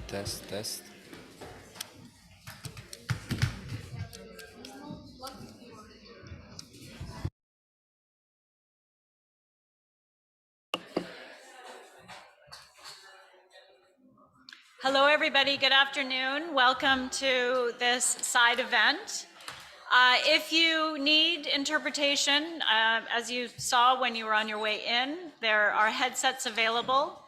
Test, test. Hello, everybody. Good afternoon. Welcome to this side event. If you need interpretation, as you saw when you were on your way in, there are headsets available,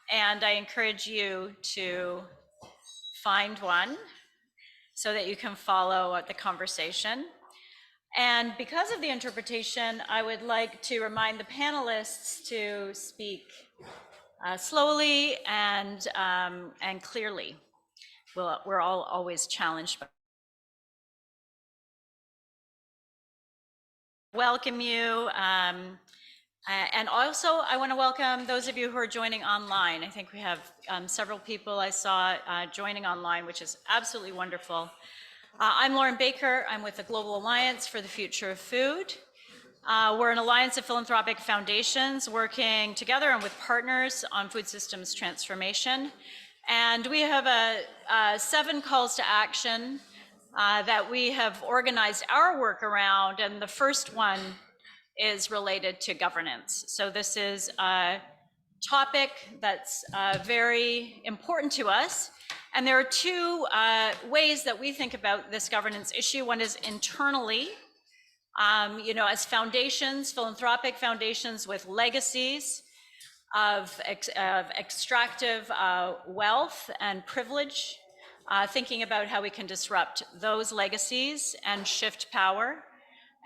and I encourage you to find one so that you can follow the conversation. And because of the interpretation, I would like to remind the panelists to speak slowly and clearly. We're all always challenged by welcome you. And also, I want to welcome those of you who are joining online. I think we have several people I saw joining online, which is absolutely wonderful. I'm Lauren Baker. I'm with the Global Alliance for the Future of Food. We're an alliance of philanthropic foundations working together and with partners on food systems transformation. And we have 7 calls to action that we have organized our work around, and the first one is related to governance. So this is a topic that's very important to us, and there are 2 ways that we think about this governance issue. One is internally, as foundations, philanthropic foundations with legacies of extractive wealth and privilege, thinking about how we can disrupt those legacies and shift power.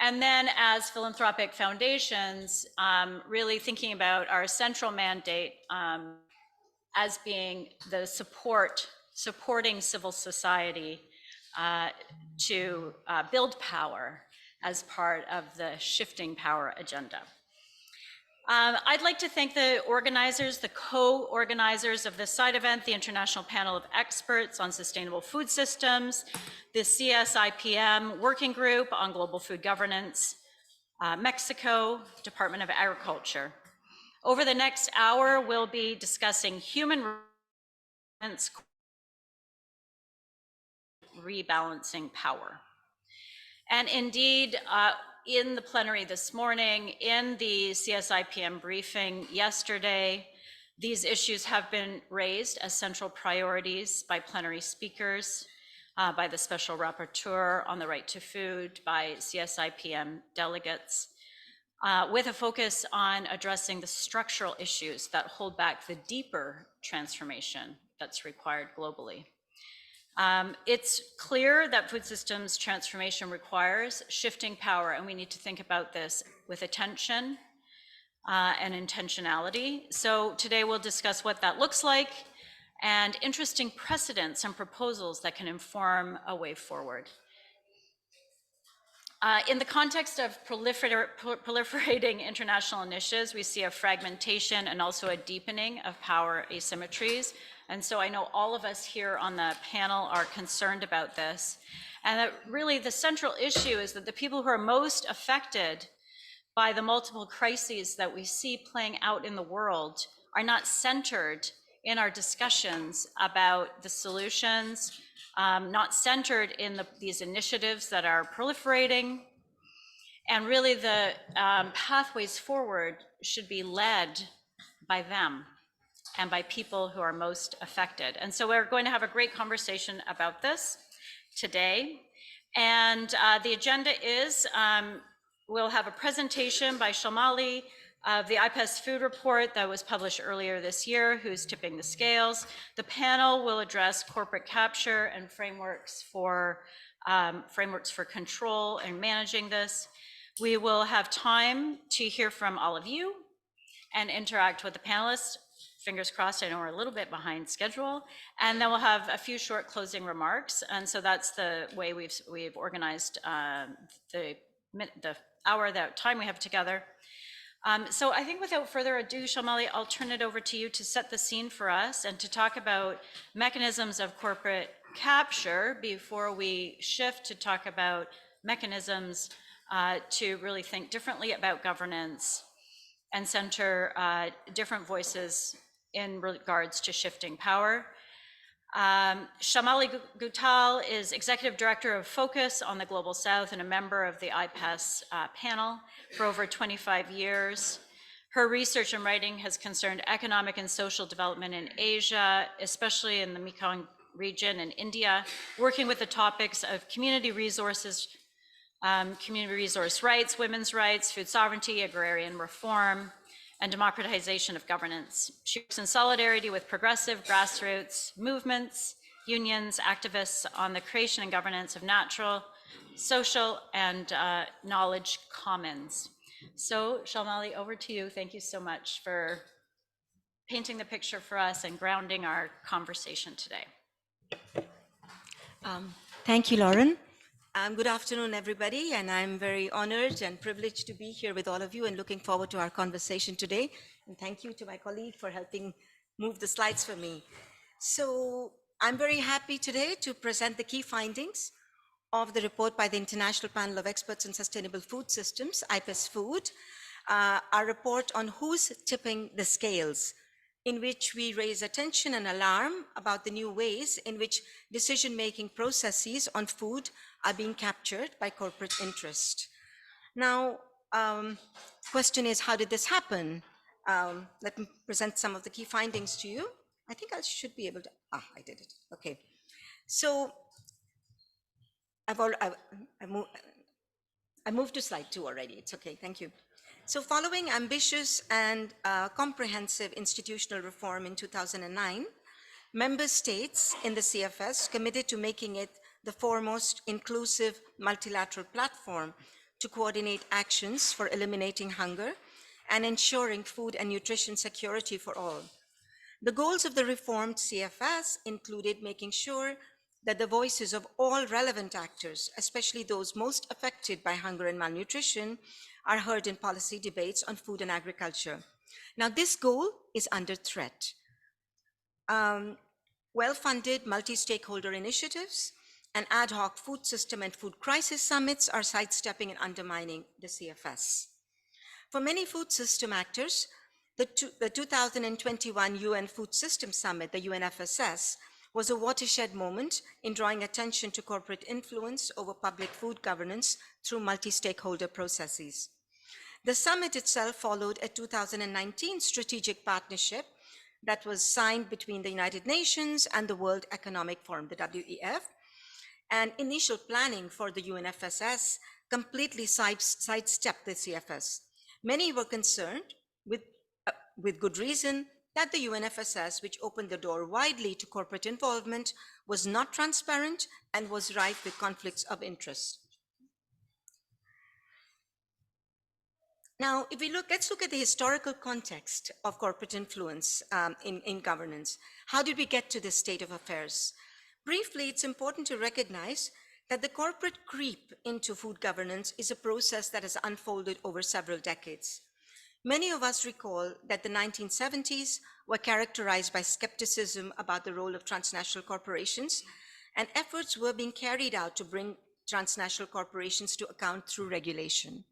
And then as philanthropic foundations, really thinking about our central mandate as being the supporting civil society to build power as part of the shifting power agenda. I'd like to thank the organizers, the co-organizers of this side event, the International Panel of Experts on Sustainable Food Systems, the CSIPM Working Group on Global Food Governance, Mexico, Department of Agriculture. Over the next hour, we'll be discussing human rights, rebalancing power. And indeed, in the plenary this morning, in the CSIPM briefing yesterday, these issues have been raised as central priorities by plenary speakers, by the Special Rapporteur on the Right to Food, by CSIPM delegates, with a focus on addressing the structural issues that hold back the deeper transformation that's required globally. It's clear that food systems transformation requires shifting power, and we need to think about this with attention and intentionality. So today we'll discuss what that looks like and interesting precedents and proposals that can inform a way forward. In the context of proliferating international initiatives, we see a fragmentation and also a deepening of power asymmetries. And so I know all of us here on the panel are concerned about this. And that really the central issue is that the people who are most affected by the multiple crises that we see playing out in the world are not centered in our discussions about the solutions, not centered in these initiatives that are proliferating. And really the pathways forward should be led by them and by people who are most affected. And so we're going to have a great conversation about this today. And the agenda is, we'll have a presentation by Shamali of the IPES food report that was published earlier this year, who's tipping the scales. The panel will address corporate capture and frameworks for control and managing this. We will have time to hear from all of you and interact with the panelists. Fingers crossed, I know we're a little bit behind schedule. And then we'll have a few short closing remarks. And so that's the way we've organized the hour, that time we have together. So I think without further ado, Shamali, I'll turn it over to you to set the scene for us and to talk about mechanisms of corporate capture before we shift to talk about mechanisms to really think differently about governance and center different voices in regards to shifting power. Shamali Gutal is Executive Director of Focus on the Global South and a member of the IPES panel for over 25 years. Her research and writing has concerned economic and social development in Asia, especially in the Mekong region and India, working with the topics of community resources, community resource rights, women's rights, food sovereignty, agrarian reform, and democratization of governance. She works in solidarity with progressive grassroots movements, unions, activists on the creation and governance of natural, social, and knowledge commons. So, Shalmali, over to you. Thank you so much for painting the picture for us and grounding our conversation today. Thank you, Lauren. Good afternoon, everybody, and I'm very honored and privileged to be here with all of you and looking forward to our conversation today. And thank you to my colleague for helping move the slides for me. So I'm very happy today to present the key findings of the report by the International Panel of Experts on Sustainable Food Systems, IPES Food, our report on who's tipping the scales, in which we raise attention and alarm about the new ways in which decision-making processes on food are being captured by corporate interest. Now, question is, how did this happen? Let me present some of the key findings to you. I think I should be able to, I did it, okay. So, I moved to slide 2 already, it's okay, thank you. So following ambitious and comprehensive institutional reform in 2009, member states in the CFS committed to making it the foremost inclusive multilateral platform to coordinate actions for eliminating hunger and ensuring food and nutrition security for all. The goals of the reformed CFS included making sure that the voices of all relevant actors, especially those most affected by hunger and malnutrition, are heard in policy debates on food and agriculture. Now, this goal is under threat. Well-funded multi-stakeholder initiatives and ad hoc food system and food crisis summits are sidestepping and undermining the CFS. For many food system actors, the 2021 UN Food System Summit, the UNFSS, was a watershed moment in drawing attention to corporate influence over public food governance through multi-stakeholder processes. The summit itself followed a 2019 strategic partnership that was signed between the United Nations and the World Economic Forum, the WEF, and initial planning for the UNFSS completely sidestepped the CFS. Many were concerned, with good reason, that the UNFSS, which opened the door widely to corporate involvement, was not transparent and was rife with conflicts of interest. Now, if we let's look at the historical context of corporate influence in governance. How did we get to this state of affairs? Briefly, it's important to recognize that the corporate creep into food governance is a process that has unfolded over several decades. Many of us recall that the 1970s were characterized by skepticism about the role of transnational corporations, and efforts were being carried out to bring transnational corporations to account through regulation.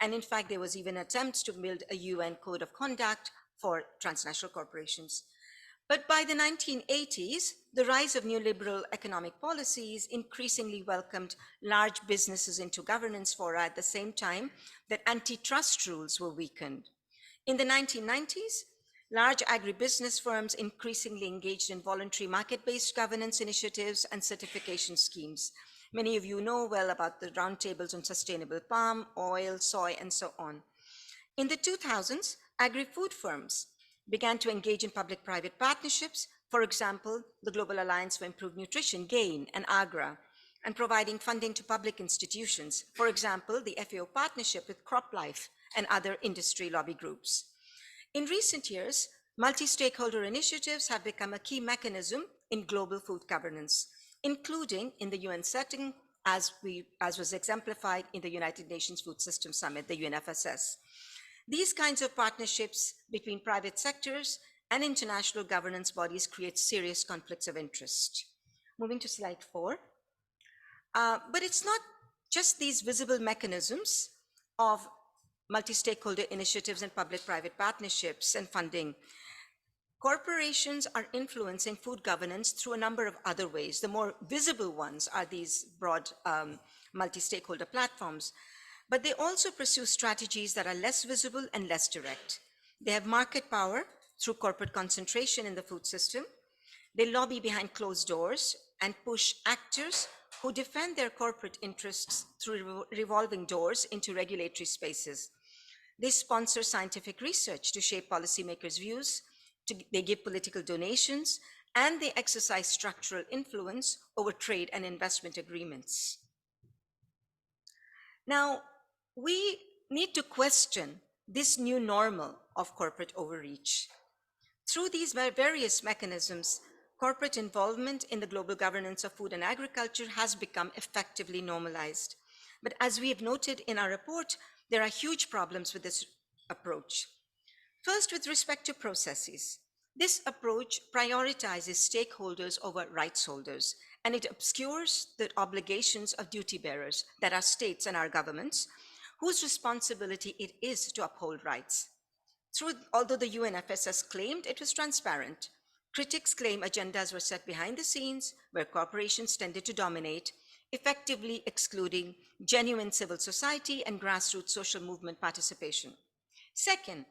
And in fact, there was even attempts to build a UN code of conduct for transnational corporations. But by the 1980s, the rise of neoliberal economic policies increasingly welcomed large businesses into governance fora at the same time that antitrust rules were weakened. In the 1990s, large agribusiness firms increasingly engaged in voluntary market-based governance initiatives and certification schemes. Many of you know well about the roundtables on sustainable palm, oil, soy, and so on. In the 2000s, agri-food firms began to engage in public-private partnerships, for example, the Global Alliance for Improved Nutrition, GAIN, and AGRA, and providing funding to public institutions, for example, the FAO partnership with CropLife and other industry lobby groups. In recent years, multi-stakeholder initiatives have become a key mechanism in global food governance, including in the UN setting, as was exemplified in the United Nations Food System Summit, the UNFSS. These kinds of partnerships between private sectors and international governance bodies create serious conflicts of interest. Moving to slide 4. But it's not just these visible mechanisms of multi-stakeholder initiatives and public-private partnerships and funding. corporations are influencing food governance through a number of other ways. The more visible ones are these broad multi-stakeholder platforms, but they also pursue strategies that are less visible and less direct. They have market power through corporate concentration in the food system. They lobby behind closed doors and push actors who defend their corporate interests through revolving doors into regulatory spaces. They sponsor scientific research to shape policymakers' views, they give political donations, and they exercise structural influence over trade and investment agreements. Now, we need to question this new normal of corporate overreach. Through these various mechanisms, corporate involvement in the global governance of food and agriculture has become effectively normalized. But as we have noted in our report, there are huge problems with this approach. First, with respect to processes, this approach prioritizes stakeholders over rights holders, and it obscures the obligations of duty bearers, that are states and our governments, whose responsibility it is to uphold rights. Although the UNFSS claimed it was transparent, critics claim agendas were set behind the scenes where corporations tended to dominate, effectively excluding genuine civil society and grassroots social movement participation. Second,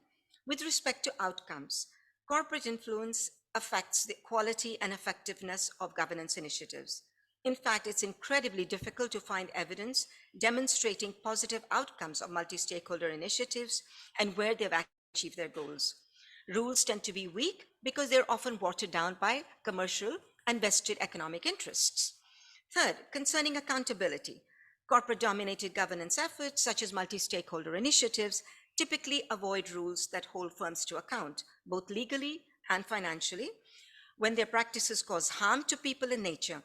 with respect to outcomes, corporate influence affects the quality and effectiveness of governance initiatives. In fact, it's incredibly difficult to find evidence demonstrating positive outcomes of multi-stakeholder initiatives and where they've actually achieved their goals. Rules tend to be weak because they're often watered down by commercial and vested economic interests. Third, concerning accountability, corporate-dominated governance efforts, such as multi-stakeholder initiatives, typically avoid rules that hold firms to account, both legally and financially, when their practices cause harm to people and nature.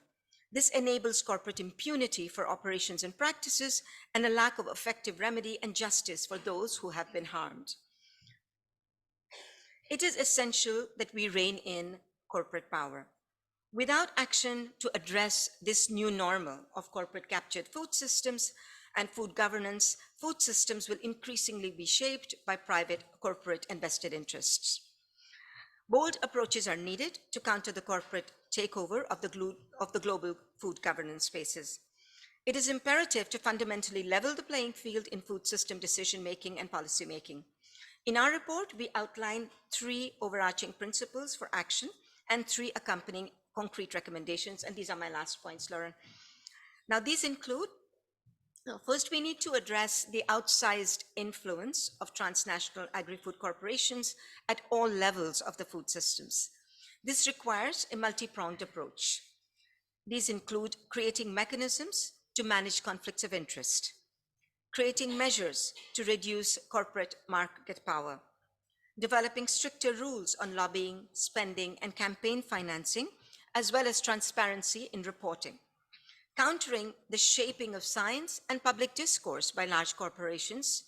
This enables corporate impunity for operations and practices and a lack of effective remedy and justice for those who have been harmed. It is essential that we rein in corporate power. Without action to address this new normal of corporate captured food systems and food governance, food systems will increasingly be shaped by private, corporate, and vested interests. Bold approaches are needed to counter the corporate takeover of the global food governance spaces. It is imperative to fundamentally level the playing field in food system decision-making and policy-making. In our report, we outline 3 overarching principles for action and 3 accompanying concrete recommendations, and these are my last points, Lauren. Now, these include, first, we need to address the outsized influence of transnational agri-food corporations at all levels of the food systems. This requires a multi-pronged approach. These include creating mechanisms to manage conflicts of interest, creating measures to reduce corporate market power, developing stricter rules on lobbying, spending, and campaign financing, as well as transparency in reporting, countering the shaping of science and public discourse by large corporations,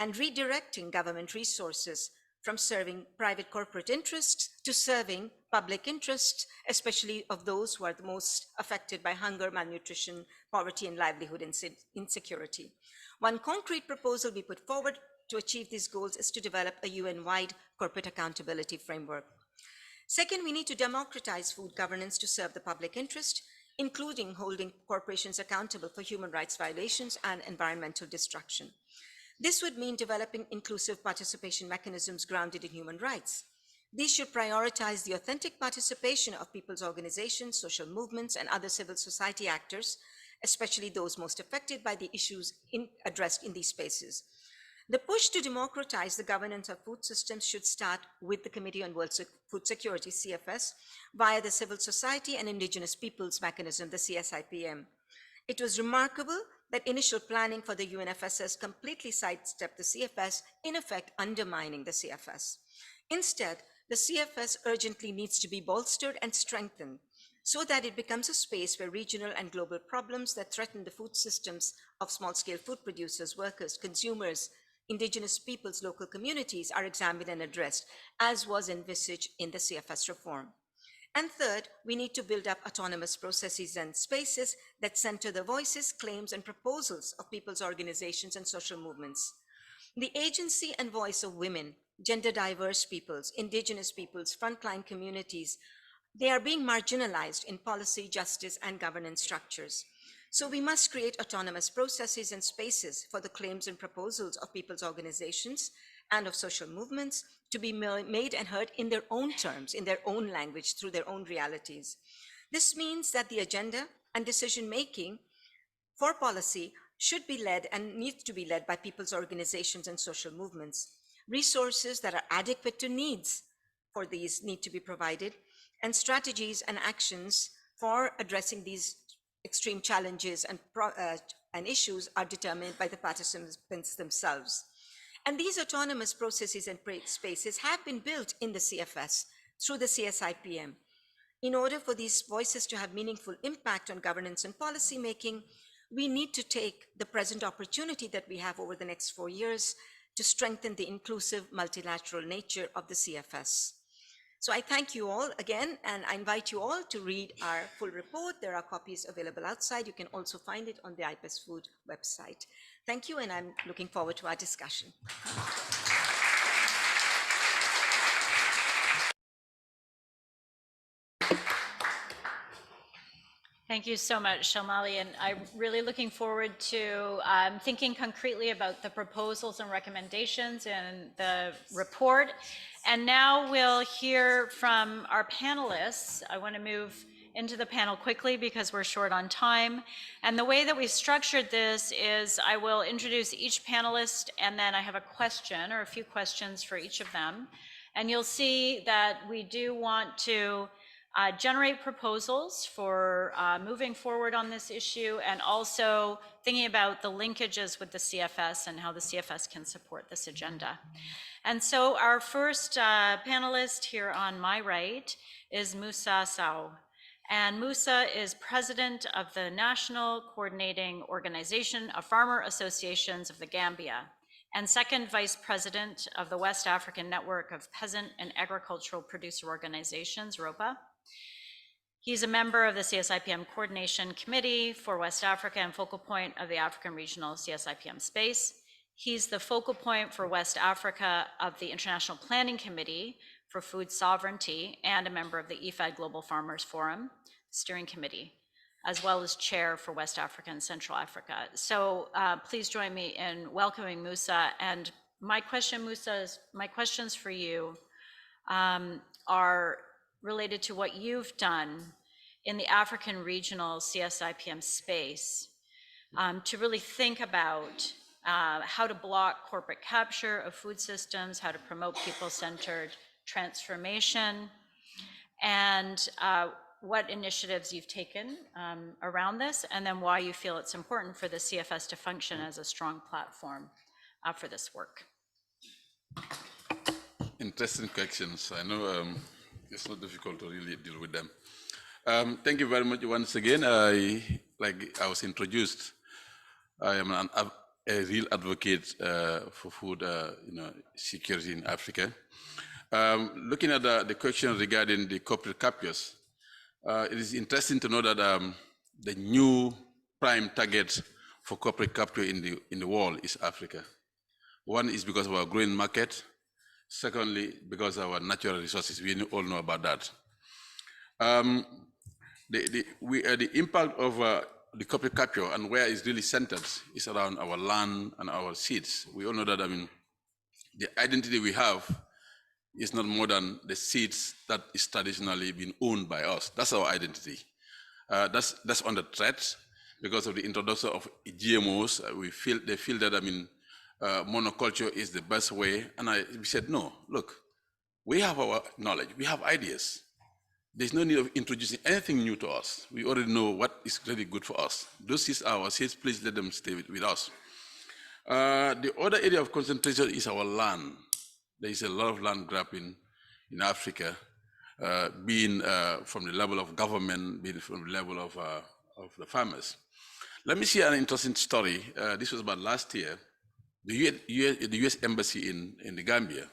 and redirecting government resources from serving private corporate interests to serving public interests, especially of those who are the most affected by hunger, malnutrition, poverty, and livelihood insecurity. One concrete proposal we put forward to achieve these goals is to develop a UN-wide corporate accountability framework. Second, we need to democratize food governance to serve the public interest, including holding corporations accountable for human rights violations and environmental destruction. This would mean developing inclusive participation mechanisms grounded in human rights. These should prioritize the authentic participation of people's organizations, social movements, and other civil society actors, especially those most affected by the issues addressed in these spaces. The push to democratize the governance of food systems should start with the Committee on World Food Security, CFS, via the Civil Society and Indigenous Peoples Mechanism, the CSIPM. It was remarkable that initial planning for the UNFSS completely sidestepped the CFS, in effect undermining the CFS. Instead, the CFS urgently needs to be bolstered and strengthened so that it becomes a space where regional and global problems that threaten the food systems of small-scale food producers, workers, consumers, Indigenous peoples, local communities are examined and addressed, as was envisaged in the CFS reform. And third, we need to build up autonomous processes and spaces that center the voices, claims, and proposals of people's organizations and social movements. The agency and voice of women, gender diverse peoples, indigenous peoples, frontline communities, they are being marginalized in policy, justice, and governance structures. So we must create autonomous processes and spaces for the claims and proposals of people's organizations and of social movements to be made and heard in their own terms, in their own language, through their own realities. This means that the agenda and decision making for policy should be led and needs to be led by people's organizations and social movements. Resources that are adequate to needs for these need to be provided, and strategies and actions for addressing these extreme challenges and issues are determined by the participants themselves. And these autonomous processes and spaces have been built in the CFS through the CSIPM. In order for these voices to have meaningful impact on governance and policy making, we need to take the present opportunity that we have over the next 4 years to strengthen the inclusive multilateral nature of the CFS. So I thank you all again, and I invite you all to read our full report. There are copies available outside. You can also find it on the IPES Food website. Thank you, and I'm looking forward to our discussion. Thank you so much, Shalmali, and I'm really looking forward to thinking concretely about the proposals and recommendations in the report. And now we'll hear from our panelists. I want to move into the panel quickly because we're short on time. And the way that we've structured this is I will introduce each panelist, and then I have a question or a few questions for each of them. And you'll see that we do want to generate proposals for moving forward on this issue, and also thinking about the linkages with the CFS and how the CFS can support this agenda. And so our first panelist here on my right is Musa Sow. And Musa is president of the National Coordinating Organization of Farmer Associations of the Gambia, and second vice president of the West African Network of Peasant and Agricultural Producer Organizations, ROPA. He's a member of the CSIPM Coordination Committee for West Africa and focal point of the African Regional CSIPM space. He's the focal point for West Africa of the International Planning Committee for Food Sovereignty and a member of the IFAD Global Farmers Forum Steering Committee, as well as chair for West Africa and Central Africa. So please join me in welcoming Musa. And my questions for you are related to what you've done in the African regional CSIPM space to really think about how to block corporate capture of food systems, how to promote people-centered transformation, and what initiatives you've taken around this, and then why you feel it's important for the CFS to function as a strong platform for this work. Interesting questions. I know it's not difficult to really deal with them. Thank you very much once again. Like I was introduced, I am a real advocate for food security in Africa. Looking at the question regarding the corporate captures, it is interesting to know that the new prime target for corporate capture in the world is Africa. One is because of our growing market. Secondly, because of our natural resources. We all know about that. The impact of the corporate capture and where it's really centered is around our land and our seeds. We all know that, the identity we have is not more than the seeds that is traditionally been owned by us. That's our identity. That's under threat because of the introduction of GMOs. They feel that, monoculture is the best way. And we said, no, look, we have our knowledge, we have ideas. There's no need of introducing anything new to us. We already know what is really good for us. Those is our seeds, please let them stay with us. The other area of concentration is our land. There is a lot of land grabbing in Africa, being from the level of government, being from the level of the farmers. Let me share an interesting story. This was about last year. The US Embassy in the Gambia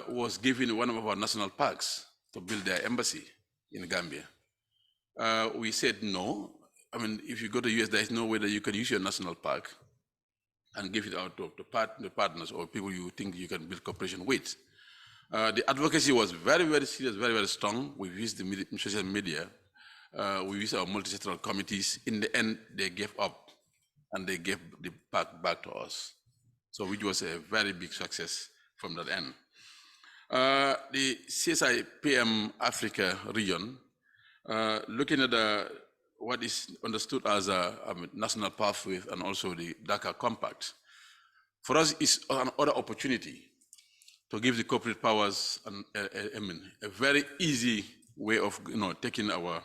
was given one of our national parks to build their embassy in Gambia. We said no. If you go to the US, there is no way that you can use your national park and give it out to the partners or people you think you can build cooperation with. The advocacy was very, very serious, very, very strong. We've used the social media. We used our multi-sectoral committees. In the end, they gave up and they gave the back to us. So which was a very big success from that end. The CSI PM Africa region, looking at what is understood as a national pathway and also the Dakar Compact, for us is another opportunity to give the corporate powers a very easy way of taking our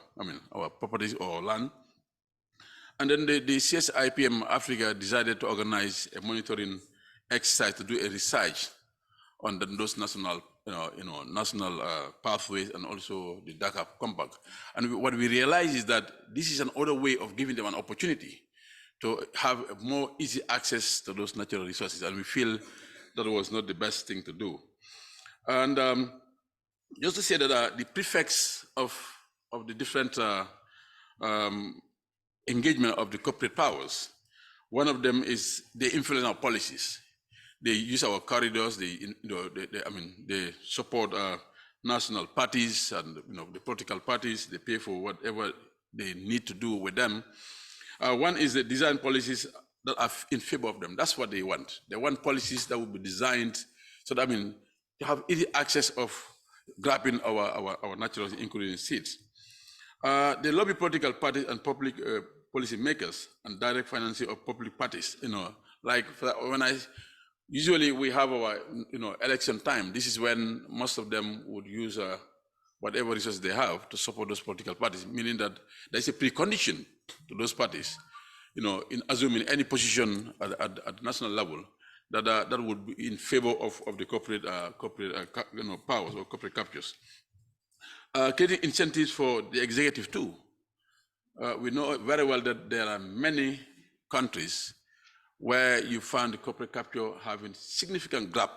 properties or land. And then the CSIPM Africa decided to organize a monitoring exercise to do a research on those national national pathways and also the Dakar Compact. And what we realized is that this is another way of giving them an opportunity to have a more easy access to those natural resources. And we feel that was not the best thing to do. And just to say that the prefects of the different engagement of the corporate powers, one of them is they influence our policies. They use our corridors. They support national parties and the political parties. They pay for whatever they need to do with them. One is the design policies that are in favor of them. That's what they want. They want policies that will be designed so that to have easy access of grabbing our naturals, including seeds. They lobby political parties and public policy makers and direct financing of public parties. Like when usually we have our election time. This is when most of them would use whatever resources they have to support those political parties, meaning that there's a precondition to those parties, in assuming any position at national level that would be in favor of the corporate powers or corporate captures. Creating incentives for the executive too. We know very well that there are many countries where you find the corporate capture having significant grab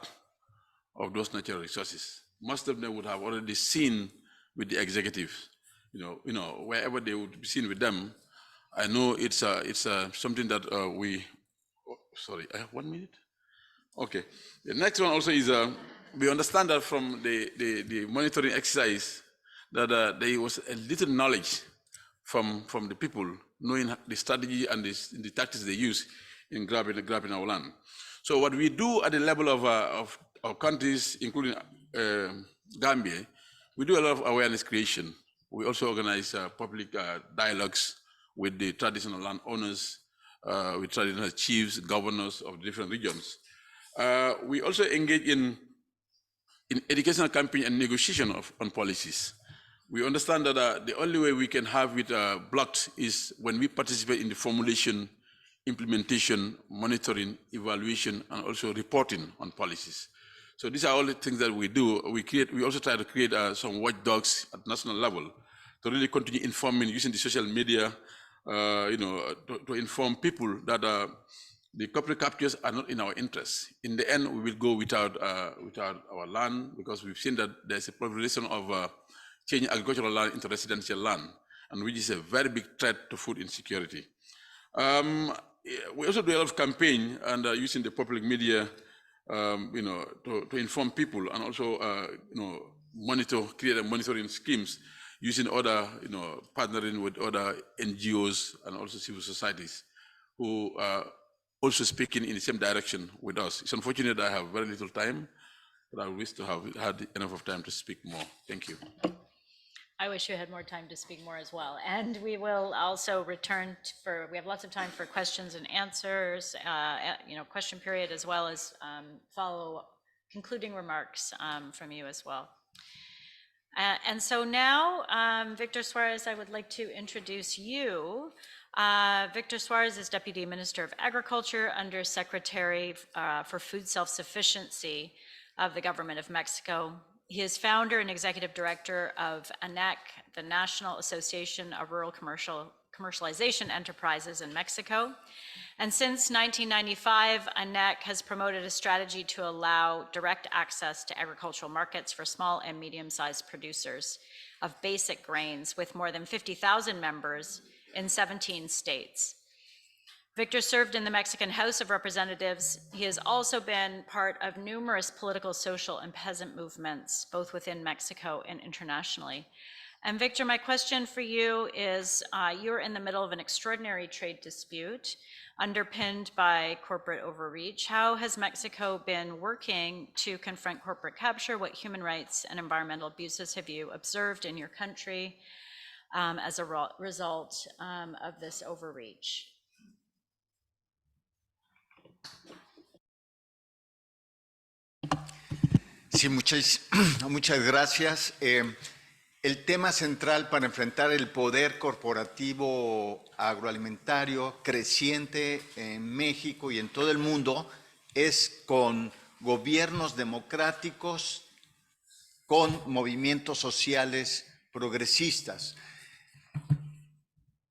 of those natural resources. Most of them would have already seen with the executives, wherever they would be seen with them. I know it's something that we. Sorry, I have 1 minute. Okay. The next one also is we understand that from the monitoring exercise that there was a little knowledge from the people knowing the strategy and the tactics they use in grabbing our land. So what we do at the level of our countries, including Gambia, we do a lot of awareness creation. We also organize public dialogues with the traditional landowners, with traditional chiefs, governors of different regions. We also engage in educational campaign and negotiation on policies. We understand that the only way we can have it blocked is when we participate in the formulation, implementation, monitoring, evaluation, and also reporting on policies. So these are all the things that we do. We also try to create some watchdogs at national level to really continue informing, using the social media, to inform people that the corporate captures are not in our interest. In the end, we will go without our land, because we've seen that there's a proliferation of changing agricultural land into residential land, and which is a very big threat to food insecurity. We also do a lot of campaign and using the public media, to inform people, and also create monitoring schemes using other, partnering with other NGOs and also civil societies who are also speaking in the same direction with us. It's unfortunate that I have very little time, but I wish to have had enough of time to speak more. Thank you. I wish you had more time to speak more as well. And we will also return we have lots of time for questions and answers, question period, as well as follow concluding remarks from you as well. And so now, Victor Suarez, I would like to introduce you. Victor Suarez is Deputy Minister of Agriculture, Under Secretary for Food Self-Sufficiency of the Government of Mexico. He is founder and executive director of ANEC, the National Association of Rural Commercialization Enterprises in Mexico. And since 1995, ANEC has promoted a strategy to allow direct access to agricultural markets for small and medium-sized producers of basic grains, with more than 50,000 members in 17 states. Victor served in the Mexican House of Representatives. He has also been part of numerous political, social, and peasant movements, both within Mexico and internationally. And Victor, my question for you is, you're in the middle of an extraordinary trade dispute underpinned by corporate overreach. How has Mexico been working to confront corporate capture? What human rights and environmental abuses have you observed in your country as a result of this overreach? Sí, muchas gracias. El tema central para enfrentar el poder corporativo agroalimentario creciente en México y en todo el mundo es con gobiernos democráticos, con movimientos sociales progresistas.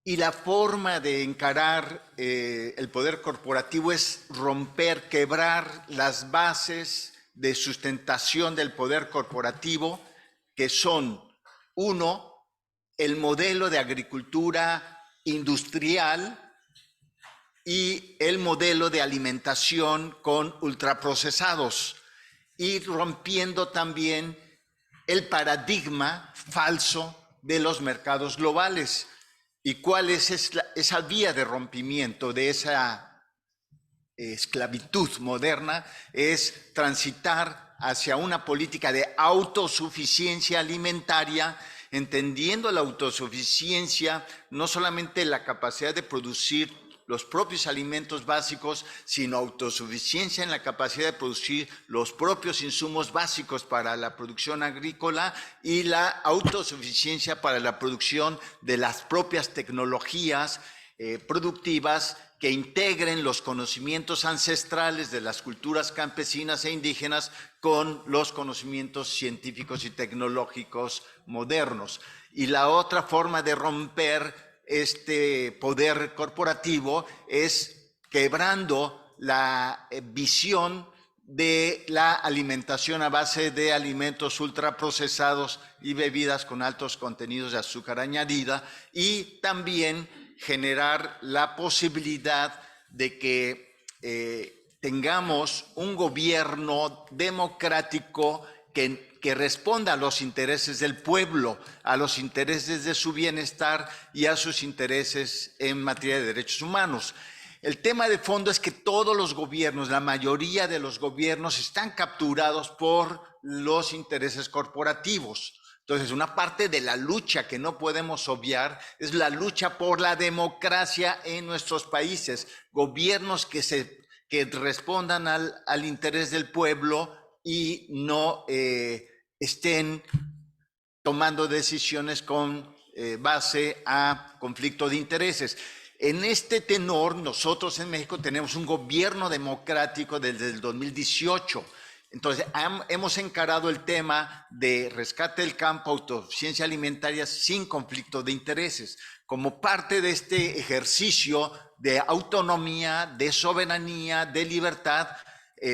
Y la forma de encarar el poder corporativo es romper, quebrar las bases de sustentación del poder corporativo, que son, uno, el modelo de agricultura industrial y el modelo de alimentación con ultraprocesados, y rompiendo también el paradigma falso de los mercados globales. ¿Y cuál es esa vía de rompimiento de esa esclavitud moderna? Es transitar hacia una política de autosuficiencia alimentaria, entendiendo la autosuficiencia no solamente la capacidad de producir los propios alimentos básicos, sino autosuficiencia en la capacidad de producir los propios insumos básicos para la producción agrícola y la autosuficiencia para la producción de las propias tecnologías productivas que integren los conocimientos ancestrales de las culturas campesinas e indígenas con los conocimientos científicos y tecnológicos modernos. Y la otra forma de romper este poder corporativo es quebrando la visión de la alimentación a base de alimentos ultraprocesados y bebidas con altos contenidos de azúcar añadida, y también generar la posibilidad de que tengamos un gobierno democrático que responda a los intereses del pueblo, a los intereses de su bienestar y a sus intereses en materia de derechos humanos. El tema de fondo es que todos los gobiernos, la mayoría de los gobiernos, están capturados por los intereses corporativos. Entonces, una parte de la lucha que no podemos obviar es la lucha por la democracia en nuestros países. Gobiernos que respondan al interés del pueblo y no estén tomando decisiones con base a conflicto de intereses. En este tenor, nosotros en México tenemos un gobierno democrático desde el 2018. Entonces, hemos encarado el tema de rescate del campo, autosuficiencia alimentaria sin conflicto de intereses. Como parte de este ejercicio de autonomía, de soberanía, de libertad,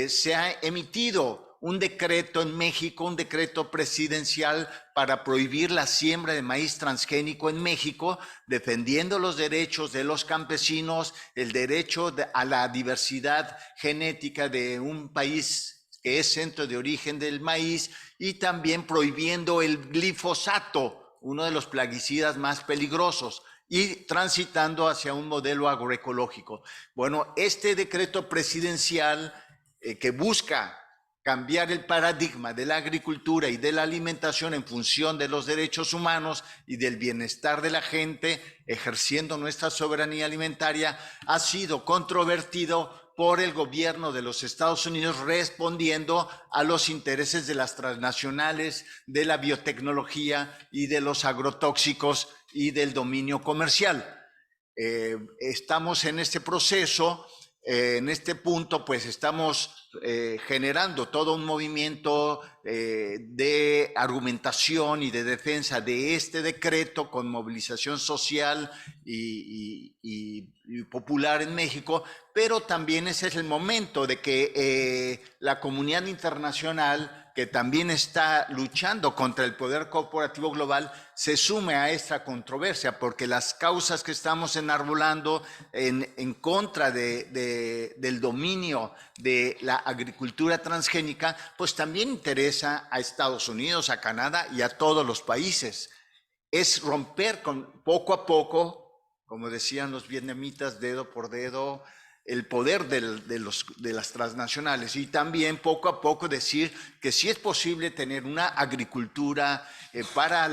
se ha emitido un decreto en México, un decreto presidencial para prohibir la siembra de maíz transgénico en México, defendiendo los derechos de los campesinos, el derecho a la diversidad genética de un país que es centro de origen del maíz, y también prohibiendo el glifosato, uno de los plaguicidas más peligrosos, y transitando hacia un modelo agroecológico. Bueno, este decreto presidencial que busca cambiar el paradigma de la agricultura y de la alimentación en función de los derechos humanos y del bienestar de la gente, ejerciendo nuestra soberanía alimentaria, ha sido controvertido por el gobierno de los Estados Unidos, respondiendo a los intereses de las transnacionales, de la biotecnología y de los agrotóxicos y del dominio comercial. Estamos en este proceso. En este punto, pues estamos generando todo un movimiento de argumentación y de defensa de este decreto con movilización social y popular en México, pero también ese es el momento de que la comunidad internacional que también está luchando contra el poder corporativo global, se sume a esta controversia, porque las causas que estamos enarbolando en contra del dominio de la agricultura transgénica, pues también interesa a Estados Unidos, a Canadá y a todos los países. Es romper poco a poco, como decían los vietnamitas, dedo por dedo, el poder de las transnacionales, y también poco a poco decir que sí es posible tener una agricultura para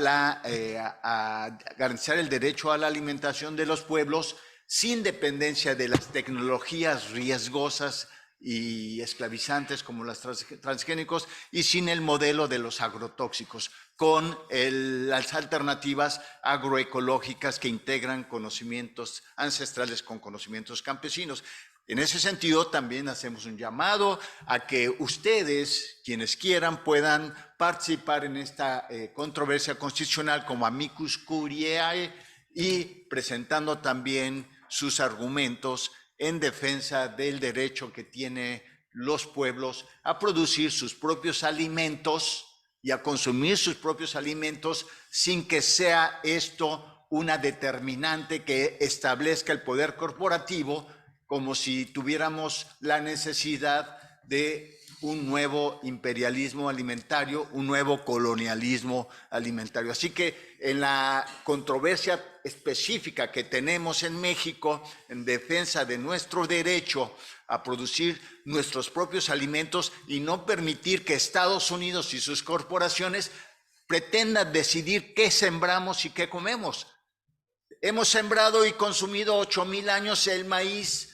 garantizar el derecho a la alimentación de los pueblos sin dependencia de las tecnologías riesgosas y esclavizantes como los transgénicos, y sin el modelo de los agrotóxicos, con las alternativas agroecológicas que integran conocimientos ancestrales con conocimientos campesinos. En ese sentido, también hacemos un llamado a que ustedes, quienes quieran, puedan participar en esta controversia constitucional como amicus curiae, y presentando también sus argumentos en defensa del derecho que tienen los pueblos a producir sus propios alimentos y a consumir sus propios alimentos sin que sea esto una determinante que establezca el poder corporativo, como si tuviéramos la necesidad de un nuevo imperialismo alimentario, un nuevo colonialismo alimentario. Así que en la controversia específica que tenemos en México en defensa de nuestro derecho a producir nuestros propios alimentos y no permitir que Estados Unidos y sus corporaciones pretendan decidir qué sembramos y qué comemos. Hemos sembrado y consumido 8,000 años el maíz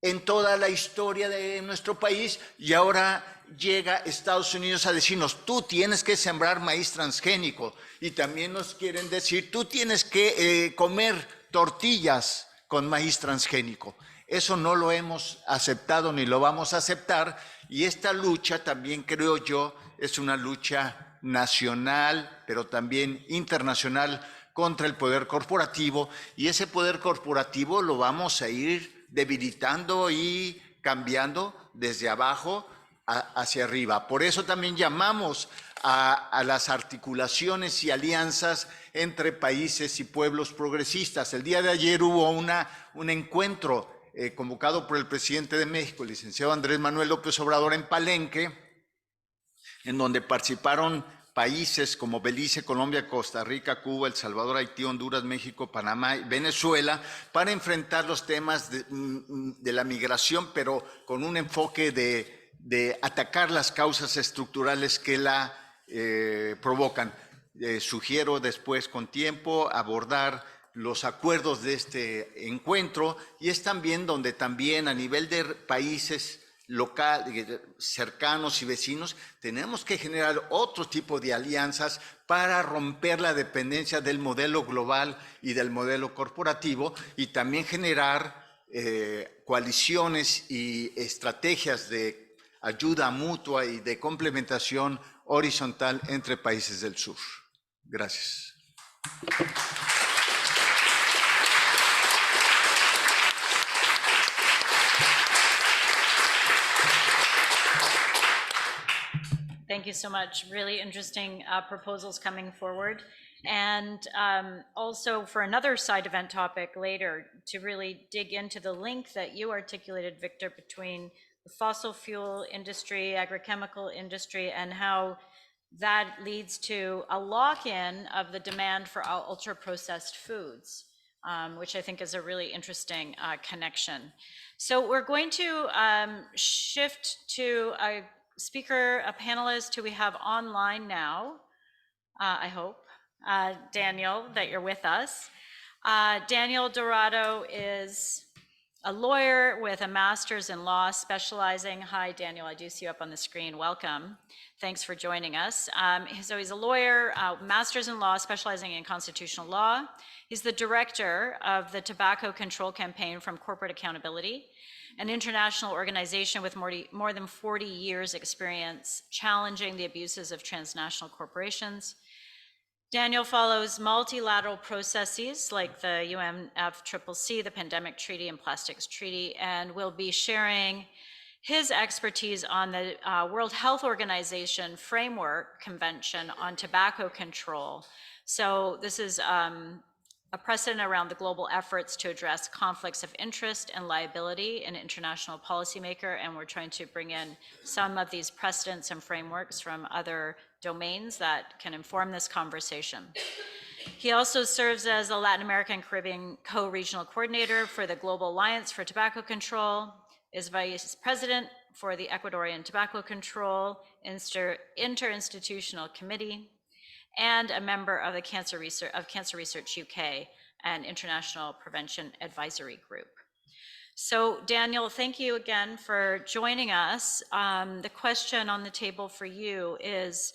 en toda la historia de nuestro país, y ahora llega Estados Unidos a decirnos: tú tienes que sembrar maíz transgénico, y también nos quieren decir: tú tienes que comer tortillas con maíz transgénico. Eso no lo hemos aceptado ni lo vamos a aceptar, y esta lucha también, creo yo, es una lucha nacional, pero también internacional, contra el poder corporativo, y ese poder corporativo lo vamos a ir debilitando y cambiando desde abajo hacia arriba. Por eso también llamamos a las articulaciones y alianzas entre países y pueblos progresistas. El día de ayer hubo un encuentro convocado por el presidente de México, el licenciado Andrés Manuel López Obrador, en Palenque, en donde participaron países como Belice, Colombia, Costa Rica, Cuba, El Salvador, Haití, Honduras, México, Panamá y Venezuela, para enfrentar los temas de la migración, pero con un enfoque de atacar las causas estructurales que la provocan. Sugiero después, con tiempo, abordar los acuerdos de este encuentro, y es también donde también a nivel de países local, cercanos y vecinos, tenemos que generar otro tipo de alianzas para romper la dependencia del modelo global y del modelo corporativo, y también generar coaliciones y estrategias de ayuda mutua y de complementación horizontal entre países del sur. Gracias. Thank you so much. Really interesting proposals coming forward. And also for another side event topic later, to really dig into the link that you articulated, Victor, between the fossil fuel industry, agrochemical industry, and how that leads to a lock-in of the demand for ultra-processed foods, which I think is a really interesting connection. So we're going to shift to a speaker, a panelist who we have online now, I hope. Daniel, that you're with us. Daniel Dorado is a lawyer with a master's in law specializing. Hi, Daniel, I do see you up on the screen. Welcome. Thanks for joining us. So he's a lawyer, master's in law specializing in constitutional law. He's the director of the Tobacco Control Campaign from Corporate Accountability, an international organization with more than 40 years experience challenging the abuses of transnational corporations. Daniel follows multilateral processes like the UNFCCC, the Pandemic Treaty and Plastics Treaty, and will be sharing his expertise on the World Health Organization Framework Convention on Tobacco Control. So this is a precedent around the global efforts to address conflicts of interest and liability in international policymaker, and we're trying to bring in some of these precedents and frameworks from other domains that can inform this conversation. He also serves as a Latin American Caribbean co-regional coordinator for the Global Alliance for Tobacco Control, is vice president for the Ecuadorian Tobacco Control Interinstitutional Committee, and a member of the Cancer Research UK and International Prevention Advisory Group. So Daniel, thank you again for joining us. The question on the table for you is,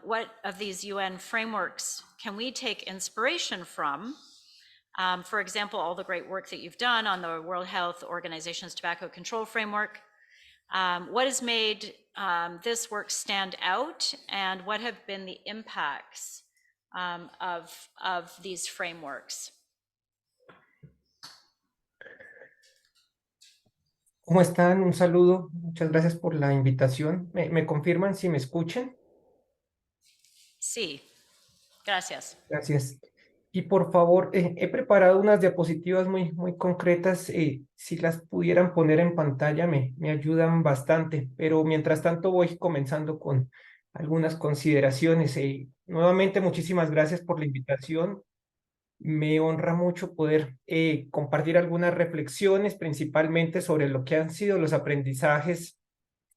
what of these UN frameworks can we take inspiration from? For example, all the great work that you've done on the World Health Organization's tobacco control framework. What has made this work stand out, and what have been the impacts of these frameworks? ¿Cómo están? Un saludo. Muchas gracias por la invitación. ¿Me confirman si me escuchan? Sí, gracias. Gracias. Y por favor, he preparado unas diapositivas muy concretas. Si las pudieran poner en pantalla me ayudan bastante. Pero mientras tanto voy comenzando con algunas consideraciones. Nuevamente, muchísimas gracias por la invitación. Me honra mucho poder compartir algunas reflexiones, principalmente sobre lo que han sido los aprendizajes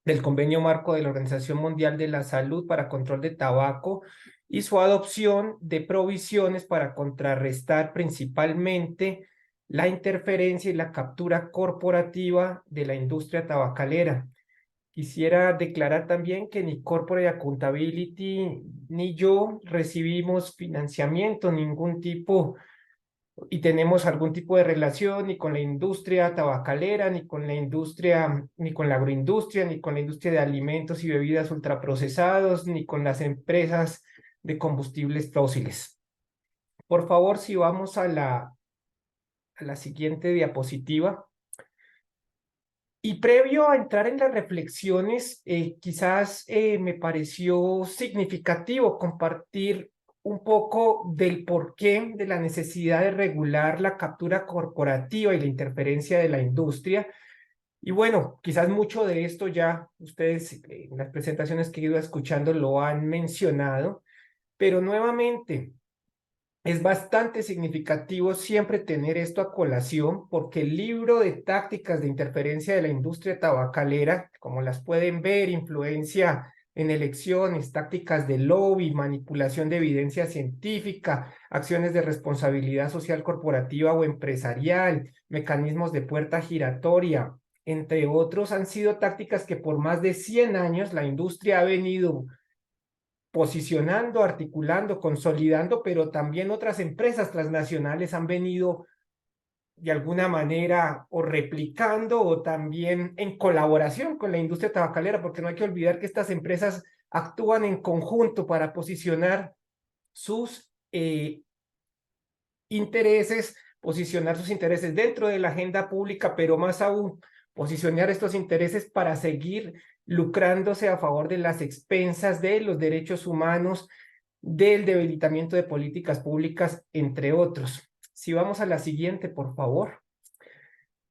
del Convenio Marco de la Organización Mundial de la Salud para Control de Tabaco y su adopción de provisiones para contrarrestar principalmente la interferencia y la captura corporativa de la industria tabacalera. Quisiera declarar también que ni Corporate Accountability ni yo recibimos financiamiento, ningún tipo, y tenemos algún tipo de relación ni con la industria tabacalera, ni con la industria, ni con la agroindustria, ni con la industria de alimentos y bebidas ultraprocesados, ni con las empresas de combustibles fósiles. Por favor, si vamos a la siguiente diapositiva. Y previo a entrar en las reflexiones, quizás me pareció significativo compartir un poco del porqué de la necesidad de regular la captura corporativa y la interferencia de la industria. Y bueno, quizás mucho de esto ya ustedes en las presentaciones que he ido escuchando lo han mencionado, pero nuevamente es bastante significativo siempre tener esto a colación, porque el libro de tácticas de interferencia de la industria tabacalera, como las pueden ver, influencia en elecciones, tácticas de lobby, manipulación de evidencia científica, acciones de responsabilidad social corporativa o empresarial, mecanismos de puerta giratoria, entre otros, han sido tácticas que por más de 100 años la industria ha venido posicionando, articulando, consolidando, pero también otras empresas transnacionales han venido de alguna manera o replicando o también en colaboración con la industria tabacalera, porque no hay que olvidar que estas empresas actúan en conjunto para posicionar sus intereses, posicionar sus intereses dentro de la agenda pública, pero más aún, posicionar estos intereses para seguir lucrándose a favor de las expensas de los derechos humanos, del debilitamiento de políticas públicas, entre otros. Si vamos a la siguiente, por favor.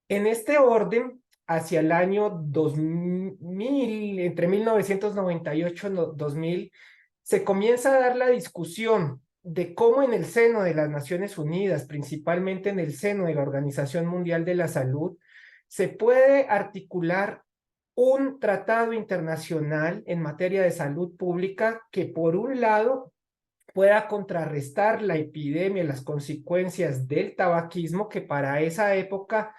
En este orden, hacia el año 2000, entre 1998 y 2000, se comienza a dar la discusión de cómo en el seno de las Naciones Unidas, principalmente en el seno de la Organización Mundial de la Salud, se puede articular un tratado internacional en materia de salud pública que, por un lado, pueda contrarrestar la epidemia y las consecuencias del tabaquismo, que para esa época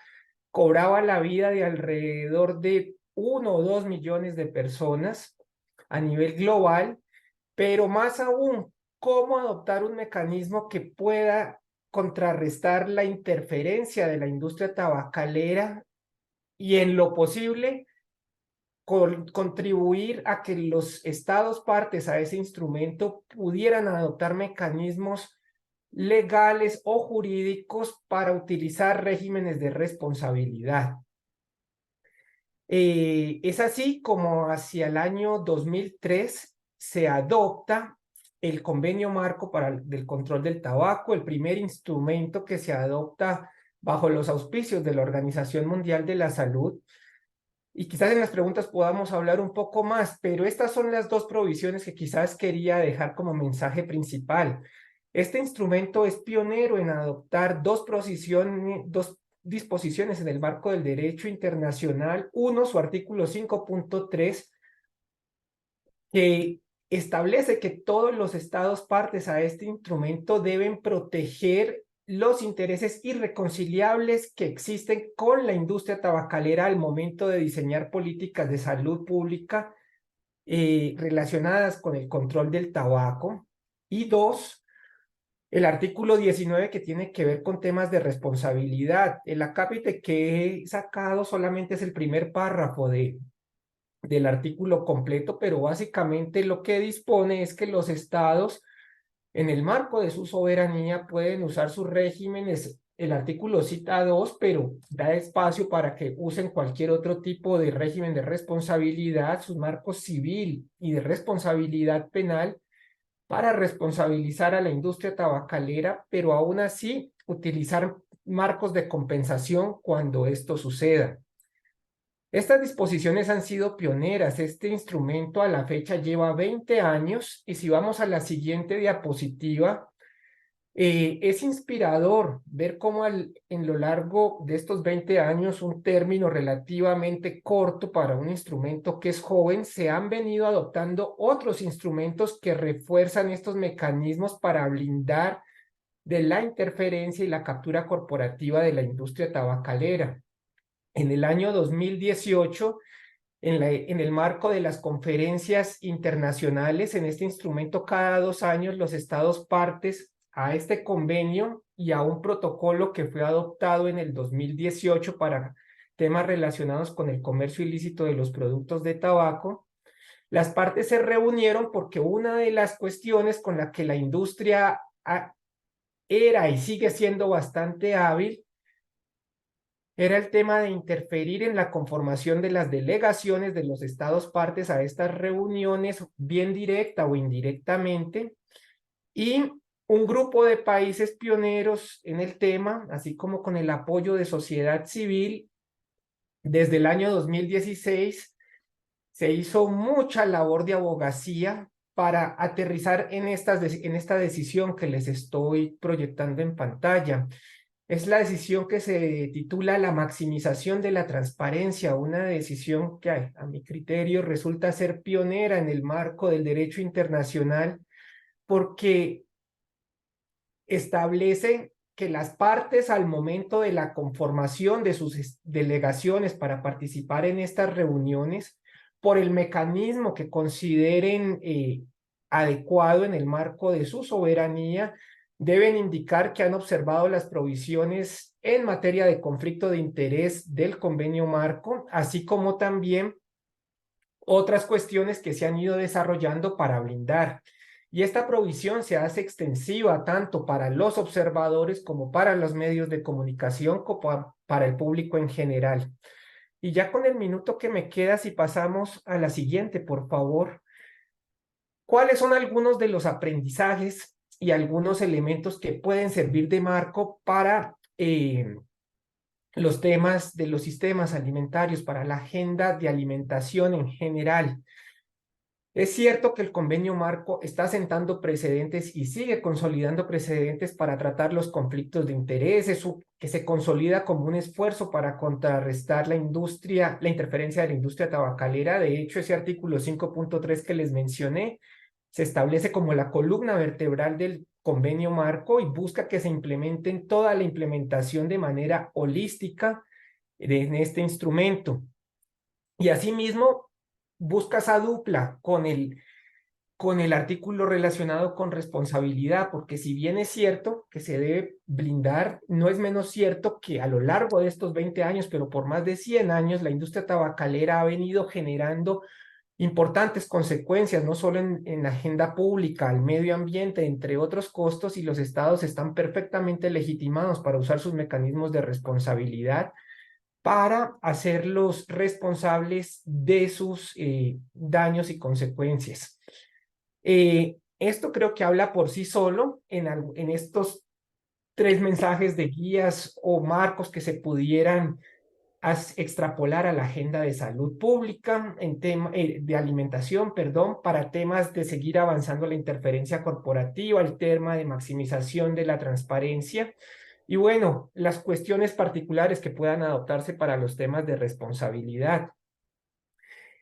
cobraba la vida de alrededor de 1 o 2 millones de personas a nivel global, pero más aún, cómo adoptar un mecanismo que pueda contrarrestar la interferencia de la industria tabacalera y en lo posible contribuir a que los estados partes a ese instrumento pudieran adoptar mecanismos legales o jurídicos para utilizar regímenes de responsabilidad. Es así como hacia el año 2003 se adopta el convenio marco del control del tabaco, el primer instrumento que se adopta bajo los auspicios de la Organización Mundial de la Salud. Y quizás en las preguntas podamos hablar un poco más, pero estas son las dos provisiones que quizás quería dejar como mensaje principal. Este instrumento es pionero en adoptar dos disposiciones en el marco del derecho internacional. Uno, su artículo 5.3, que establece que todos los estados partes a este instrumento deben proteger los intereses irreconciliables que existen con la industria tabacalera al momento de diseñar políticas de salud pública relacionadas con el control del tabaco. Y dos, el artículo 19 que tiene que ver con temas de responsabilidad. El acápite que he sacado solamente es el primer párrafo del artículo completo, pero básicamente lo que dispone es que los estados, en el marco de su soberanía, pueden usar sus regímenes. El artículo cita dos, pero da espacio para que usen cualquier otro tipo de régimen de responsabilidad, sus marcos civil y de responsabilidad penal, para responsabilizar a la industria tabacalera, pero aún así utilizar marcos de compensación cuando esto suceda. Estas disposiciones han sido pioneras. Este instrumento a la fecha lleva 20 años y si vamos a la siguiente diapositiva, es inspirador ver cómo en lo largo de estos 20 años, un término relativamente corto para un instrumento que es joven, se han venido adoptando otros instrumentos que refuerzan estos mecanismos para blindar de la interferencia y la captura corporativa de la industria tabacalera. En el año 2018, en el marco de las conferencias internacionales, en este instrumento cada 2 años los estados partes a este convenio y a un protocolo que fue adoptado en el 2018 para temas relacionados con el comercio ilícito de los productos de tabaco, las partes se reunieron porque una de las cuestiones con la que la industria era y sigue siendo bastante hábil era el tema de interferir en la conformación de las delegaciones de los estados partes a estas reuniones, bien directa o indirectamente, y un grupo de países pioneros en el tema, así como con el apoyo de sociedad civil, desde el año 2016 se hizo mucha labor de abogacía para aterrizar en esta decisión que les estoy proyectando en pantalla. Es la decisión que se titula la maximización de la transparencia, una decisión que a mi criterio resulta ser pionera en el marco del derecho internacional porque establece que las partes al momento de la conformación de sus delegaciones para participar en estas reuniones, por el mecanismo que consideren adecuado en el marco de su soberanía, deben indicar que han observado las provisiones en materia de conflicto de interés del convenio marco, así como también otras cuestiones que se han ido desarrollando para blindar. Y esta provisión se hace extensiva tanto para los observadores como para los medios de comunicación, como para el público en general. Y ya con el minuto que me queda, si pasamos a la siguiente, por favor. ¿Cuáles son algunos de los aprendizajes y algunos elementos que pueden servir de marco para los temas de los sistemas alimentarios, para la agenda de alimentación en general? Es cierto que el convenio marco está sentando precedentes y sigue consolidando precedentes para tratar los conflictos de intereses, que se consolida como un esfuerzo para contrarrestar la interferencia de la industria tabacalera. De hecho, ese artículo 5.3 que les mencioné se establece como la columna vertebral del convenio marco y busca que se implementen toda la implementación de manera holística en este instrumento. Y asimismo, busca esa dupla con el artículo relacionado con responsabilidad, porque si bien es cierto que se debe blindar, no es menos cierto que a lo largo de estos 20 años, pero por más de 100 años, la industria tabacalera ha venido generando importantes consecuencias, no solo en la agenda pública, al medio ambiente, entre otros costos, y los estados están perfectamente legitimados para usar sus mecanismos de responsabilidad para hacerlos responsables de sus daños y consecuencias. Esto creo que habla por sí solo en estos 3 mensajes de guías o marcos que se pudieran extrapolar a la agenda de salud pública, en tema de alimentación, perdón, para temas de seguir avanzando la interferencia corporativa, el tema de maximización de la transparencia y bueno, las cuestiones particulares que puedan adoptarse para los temas de responsabilidad.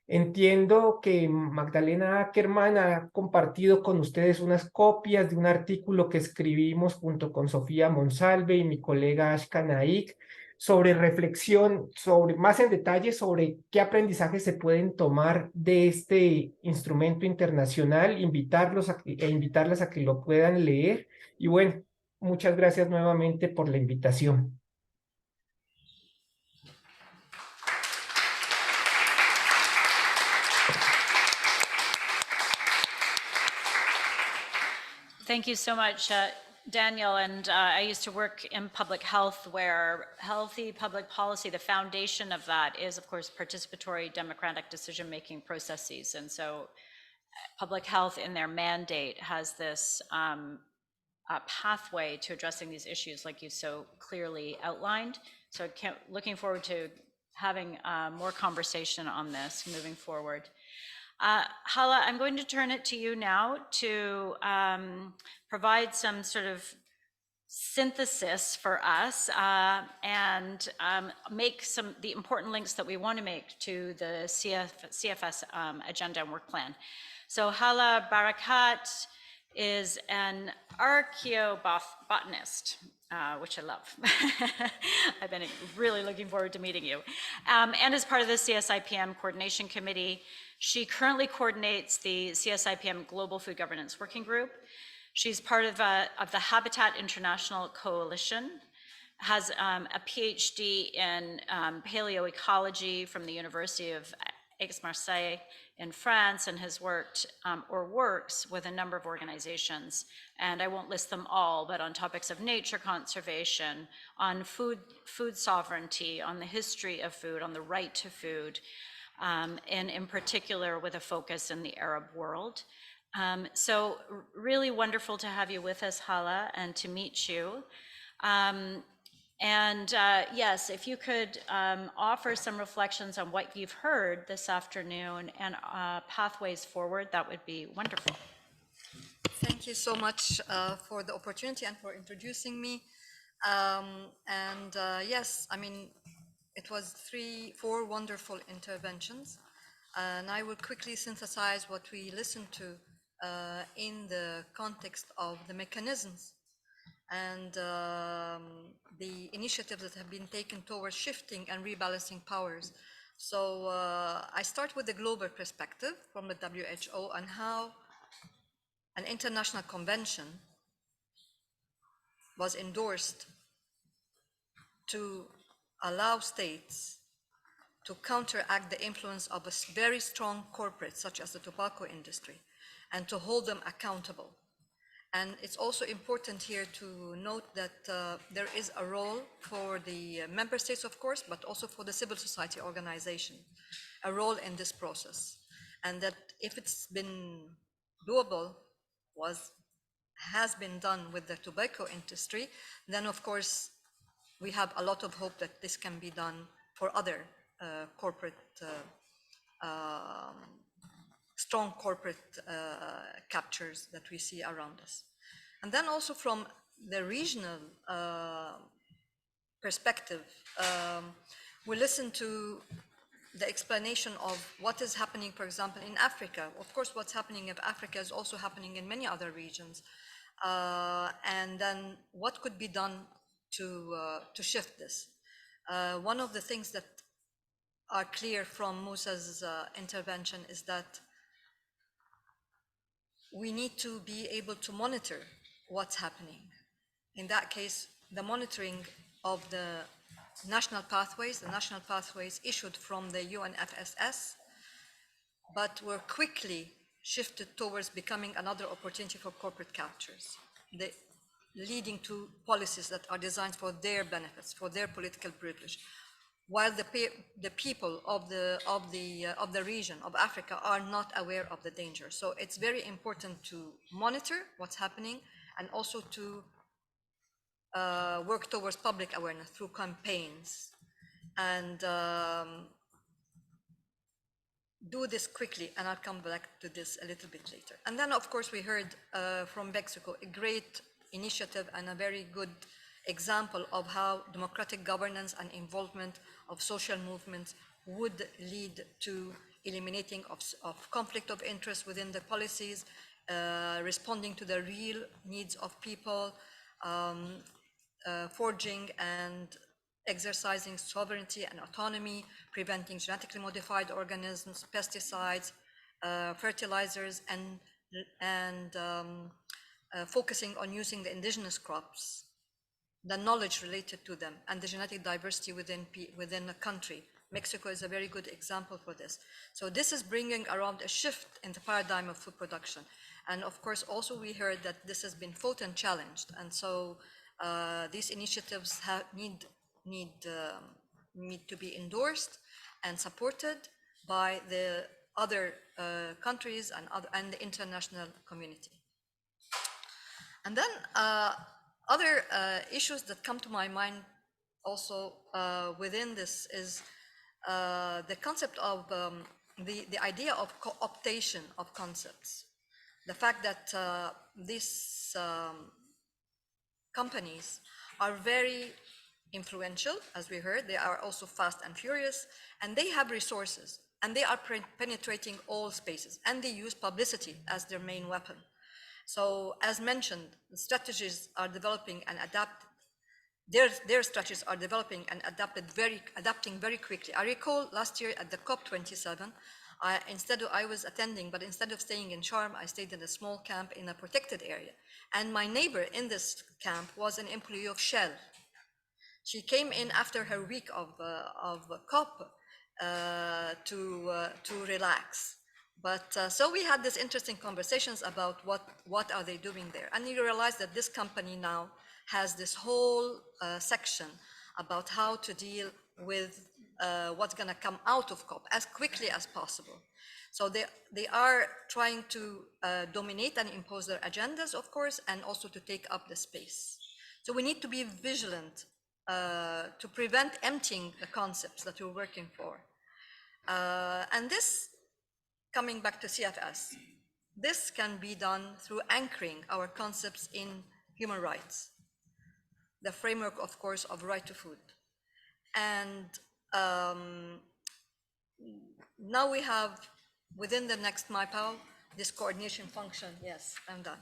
Entiendo que Magdalena Ackerman ha compartido con ustedes unas copias de un artículo que escribimos junto con Sofía Monsalve y mi colega Ashka Naik sobre reflexión, sobre más en detalle sobre qué aprendizajes se pueden tomar de este instrumento internacional, invitarlas a que lo puedan leer. Y bueno, muchas gracias nuevamente por la invitación. Thank you so much, Daniel. And I used to work in public health, where healthy public policy, the foundation of that is, of course, participatory democratic decision-making processes. And so public health in their mandate has this pathway to addressing these issues like you so clearly outlined. So looking forward to having more conversation on this moving forward. Hala, I'm going to turn it to you now to provide some sort of synthesis for us and make the important links that we want to make to the CFS agenda and work plan. So Hala Barakat is an archaeobotanist, which I love. I've been really looking forward to meeting you. And is part of the CSIPM Coordination Committee. She currently coordinates the CSIPM Global Food Governance Working Group. She's part of the Habitat International Coalition, has a PhD in paleoecology from the University of Aix-Marseille in France, and has worked or works with a number of organizations. And I won't list them all, but on topics of nature conservation, on food sovereignty, on the history of food, on the right to food, and in particular with a focus in the Arab world. So really wonderful to have you with us, Hala, and to meet you. Yes, if you could offer some reflections on what you've heard this afternoon and pathways forward, that would be wonderful. Thank you so much for the opportunity and for introducing me. Yes, I mean, it was 4 wonderful interventions, and I will quickly synthesize what we listened to in the context of the mechanisms and the initiatives that have been taken towards shifting and rebalancing powers. So I start with the global perspective from the WHO and how an international convention was endorsed to allow states to counteract the influence of a very strong corporate such as the tobacco industry and to hold them accountable. And it's also important here to note that there is a role for the member states, of course, but also for the civil society organization, a role in this process. And that if it's been doable, has been done with the tobacco industry, then of course we have a lot of hope that this can be done for other strong corporate captures that we see around us. And then also from the regional perspective, we listen to the explanation of what is happening, for example, in Africa. Of course, what's happening in Africa is also happening in many other regions. And then what could be done to shift this? One of the things that are clear from Musa's intervention is that we need to be able to monitor what's happening. In that case, the monitoring of the national pathways issued from the UNFSS, but were quickly shifted towards becoming another opportunity for corporate captures, leading to policies that are designed for their benefits, for their political privilege. while the people of the region of Africa are not aware of the danger. So it's very important to monitor what's happening and also to work towards public awareness through campaigns and do this quickly, and I'll come back to this a little bit later. And then, of course, we heard from Mexico a great initiative and a very good example of how democratic governance and involvement of social movements would lead to eliminating of conflict of interest within the policies, responding to the real needs of people, forging and exercising sovereignty and autonomy, preventing genetically modified organisms, pesticides, fertilizers, and focusing on using the indigenous crops, the knowledge related to them, and the genetic diversity within a country. Mexico is a very good example for this. So this is bringing around a shift in the paradigm of food production. And of course, also we heard that this has been fought and challenged. And so these initiatives need to be endorsed and supported by the other countries and the international community. And then other issues that come to my mind also within this is the concept of the idea of co-optation of concepts. The fact that these companies are very influential, as we heard, they are also fast and furious, and they have resources, and they are penetrating all spaces, and they use publicity as their main weapon. So as mentioned, strategies are developing and adapted. Their strategies are developing and adapting very quickly. I recall last year at the COP27, I was attending, but instead of staying in Sharm, I stayed in a small camp in a protected area. And my neighbor in this camp was an employee of Shell. She came in after her week of COP to relax. But so we had these interesting conversations about what are they doing there. And you realize that this company now has this whole section about how to deal with what's going to come out of COP as quickly as possible. So they are trying to dominate and impose their agendas, of course, and also to take up the space. So we need to be vigilant to prevent emptying the concepts that we're working for. And this, coming back to CFS, this can be done through anchoring our concepts in human rights, the framework, of course, of right to food. And now we have, within the next MyPow, this coordination function. Yes, I'm done.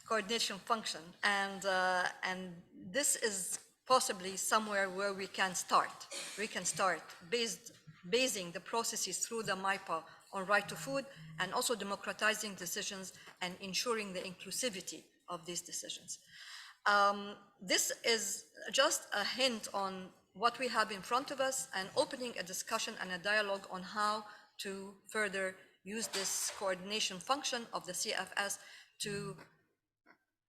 Coordination function. And this is possibly somewhere where we can start. We can start basing the processes through the MyPow on right to food, and also democratizing decisions and ensuring the inclusivity of these decisions. This is just a hint on what we have in front of us, and opening a discussion and a dialogue on how to further use this coordination function of the CFS to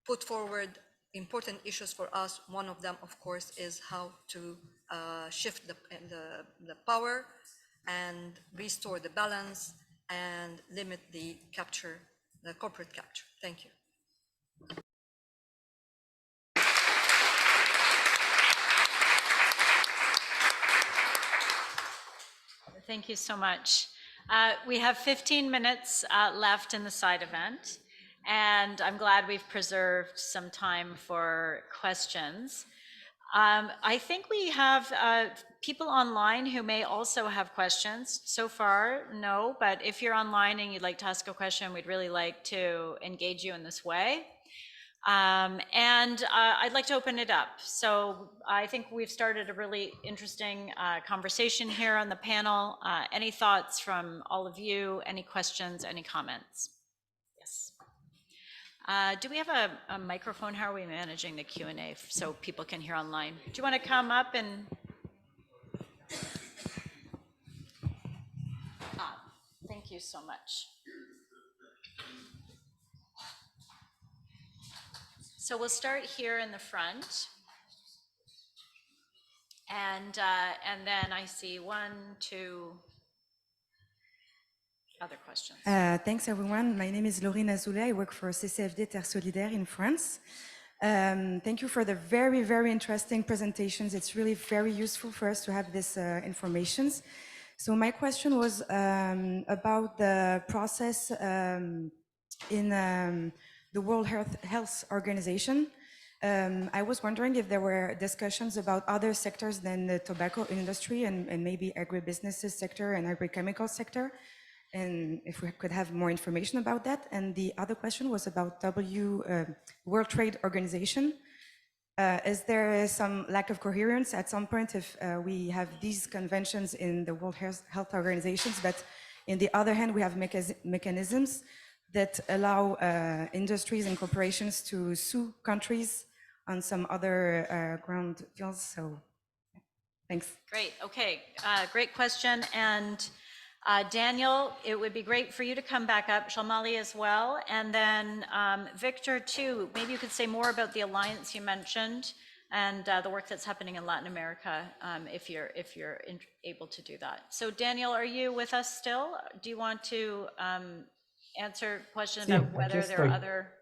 put forward important issues for us. One of them, of course, is how to shift the power and restore the balance and limit the capture, the corporate capture. Thank you. Thank you so much. We have 15 minutes left in the side event, and I'm glad we've preserved some time for questions. I think we have people online who may also have questions. So far, no, but if you're online and you'd like to ask a question, we'd really like to engage you in this way. And I'd like to open it up. So I think we've started a really interesting conversation here on the panel. Any thoughts from all of you? Any questions, any comments? Yes. Do we have a microphone? How are we managing the Q&A so people can hear online? Do you want to come up and? Thank you so much. So we'll start here in the front. And then I see 1, 2 other questions. Thanks, everyone. My name is Laurine Azoulay. I work for CCFD Terre Solidaire in France. Thank you for the very, very interesting presentations. It's really very useful for us to have this information. So my question was about the process in the World Health Organization. I was wondering if there were discussions about other sectors than the tobacco industry and maybe agribusinesses sector and agrichemical sector, and if we could have more information about that. And the other question was about World Trade Organization. Is there some lack of coherence at some point if we have these conventions in the World Health Organizations, but in the other hand, we have mechanisms that allow industries and corporations to sue countries on some other ground fields? So, thanks. Great, okay, great question. And Daniel, it would be great for you to come back up, Shalmali as well, and then Victor too. Maybe you could say more about the alliance you mentioned and the work that's happening in Latin America, if you're able to do that. So Daniel, are you with us still? Do you want to answer questions Sí, about whether aquí there are estoy. other?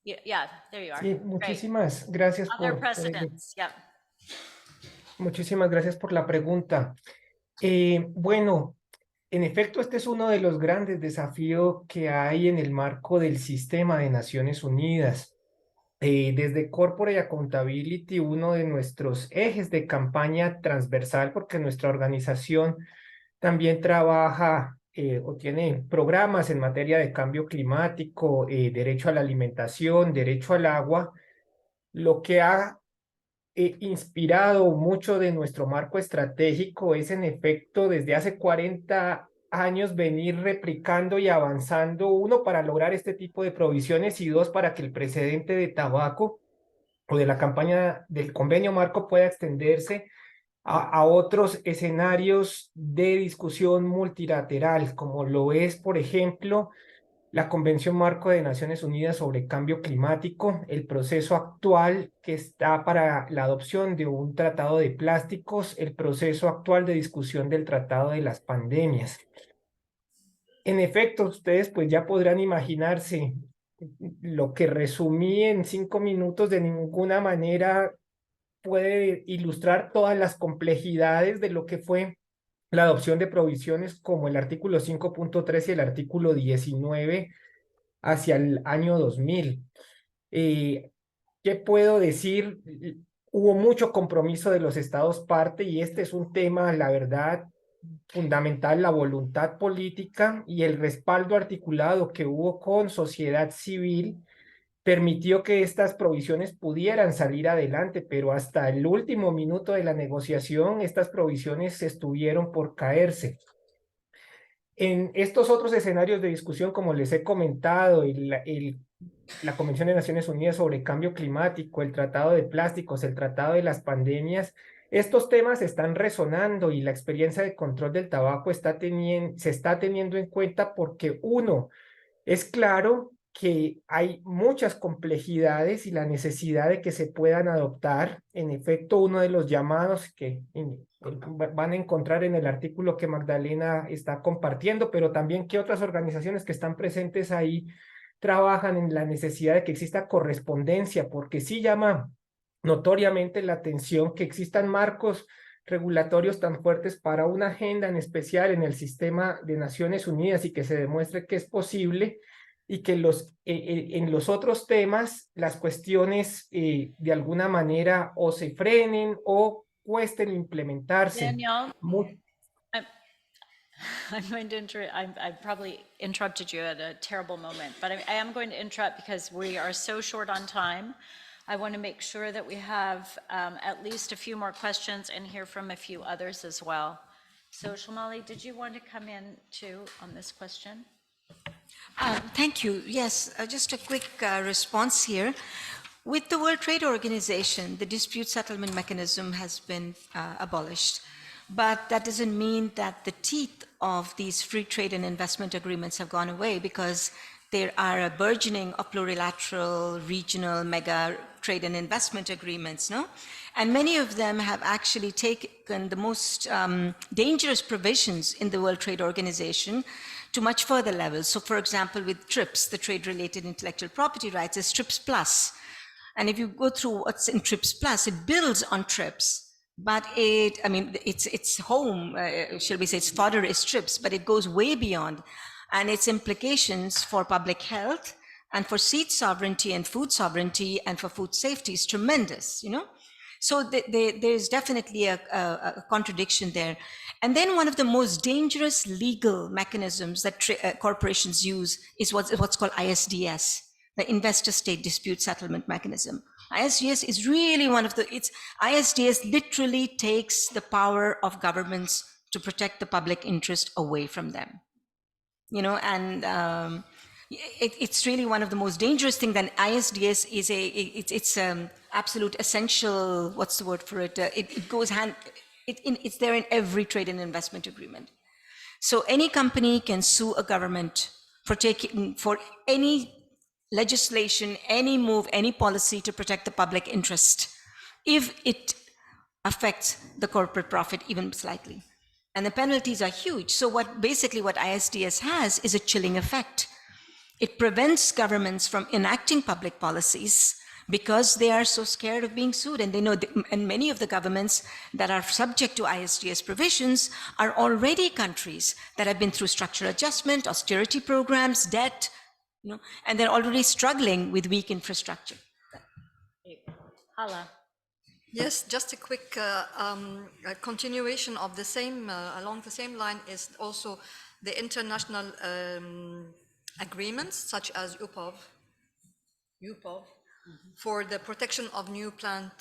Yeah, there you are. Sí, Great. muchísimas gracias Other por precedents, yeah. muchísimas gracias por la pregunta. Bueno, en efecto, este es uno de los grandes desafíos que hay en el marco del sistema de Naciones Unidas. Desde Corporate Accountability, uno de nuestros ejes de campaña transversal, porque nuestra organización también trabaja o tiene programas en materia de cambio climático, derecho a la alimentación, derecho al agua, lo que ha inspirado mucho de nuestro marco estratégico es en efecto desde hace 40 años venir replicando y avanzando, uno, para lograr este tipo de provisiones y dos, para que el precedente de tabaco o de la campaña del convenio marco pueda extenderse a otros escenarios de discusión multilateral, como lo es, por ejemplo, la Convención Marco de Naciones Unidas sobre Cambio Climático, el proceso actual que está para la adopción de un tratado de plásticos, el proceso actual de discusión del tratado de las pandemias. En efecto, ustedes pues ya podrán imaginarse lo que resumí en 5 minutos de ninguna manera puede ilustrar todas las complejidades de lo que fue la adopción de provisiones como el artículo 5.3 y el artículo 19 hacia el año 2000. ¿Qué puedo decir? Hubo mucho compromiso de los estados parte y este es un tema, la verdad, fundamental, la voluntad política y el respaldo articulado que hubo con sociedad civil permitió que estas provisiones pudieran salir adelante, pero hasta el último minuto de la negociación estas provisiones estuvieron por caerse. En estos otros escenarios de discusión, como les he comentado, la Convención de Naciones Unidas sobre Cambio Climático, el Tratado de Plásticos, el Tratado de las Pandemias, estos temas están resonando y la experiencia de control del tabaco se está teniendo en cuenta porque, uno, es claro que hay muchas complejidades y la necesidad de que se puedan adoptar. En efecto, uno de los llamados que van a encontrar en el artículo que Magdalena está compartiendo, pero también que otras organizaciones que están presentes ahí trabajan en la necesidad de que exista correspondencia, porque sí llama notoriamente la atención que existan marcos regulatorios tan fuertes para una agenda en especial en el sistema de Naciones Unidas y que se demuestre que es posible y que en los otros temas las cuestiones de alguna manera o se frenen o cuesten implementarse. Daniel, I'm going to I probably interrupted you at a terrible moment, but I am going to interrupt because we are so short on time. I want to make sure that we have at least a few more questions and hear from a few others as well. So Shamali, did you want to come in too on this question? Thank you. Yes, just a quick response here. With the World Trade Organization, the dispute settlement mechanism has been abolished, but that doesn't mean that the teeth of these free trade and investment agreements have gone away, because There are a burgeoning of plurilateral, regional, mega trade and investment agreements, no? And many of them have actually taken the most dangerous provisions in the World Trade Organization to much further levels. So for example, with TRIPS, the trade-related intellectual property rights, is TRIPS Plus. And if you go through what's in TRIPS Plus, it builds on TRIPS, but its home, shall we say, its fodder is TRIPS, but it goes way beyond. And its implications for public health and for seed sovereignty and food sovereignty and for food safety is tremendous, you know? So there's definitely a contradiction there. And then one of the most dangerous legal mechanisms that corporations use is what's called ISDS, the Investor State Dispute Settlement Mechanism. ISDS is really ISDS literally takes the power of governments to protect the public interest away from them. You know, and it's really one of the most dangerous things. Then ISDS is it's absolute essential. What's the word for it? It goes hand. It's there in every trade and investment agreement. So any company can sue a government for any legislation, any move, any policy to protect the public interest, if it affects the corporate profit even slightly. And the penalties are huge. So what ISDS has is a chilling effect. It prevents governments from enacting public policies because they are so scared of being sued. And they know, and many of the governments that are subject to ISDS provisions are already countries that have been through structural adjustment, austerity programs, debt, you know, and they're already struggling with weak infrastructure. Hala. Yes, just a quick continuation of the same, along the same line is also the international agreements such as UPOV, for the protection of new plant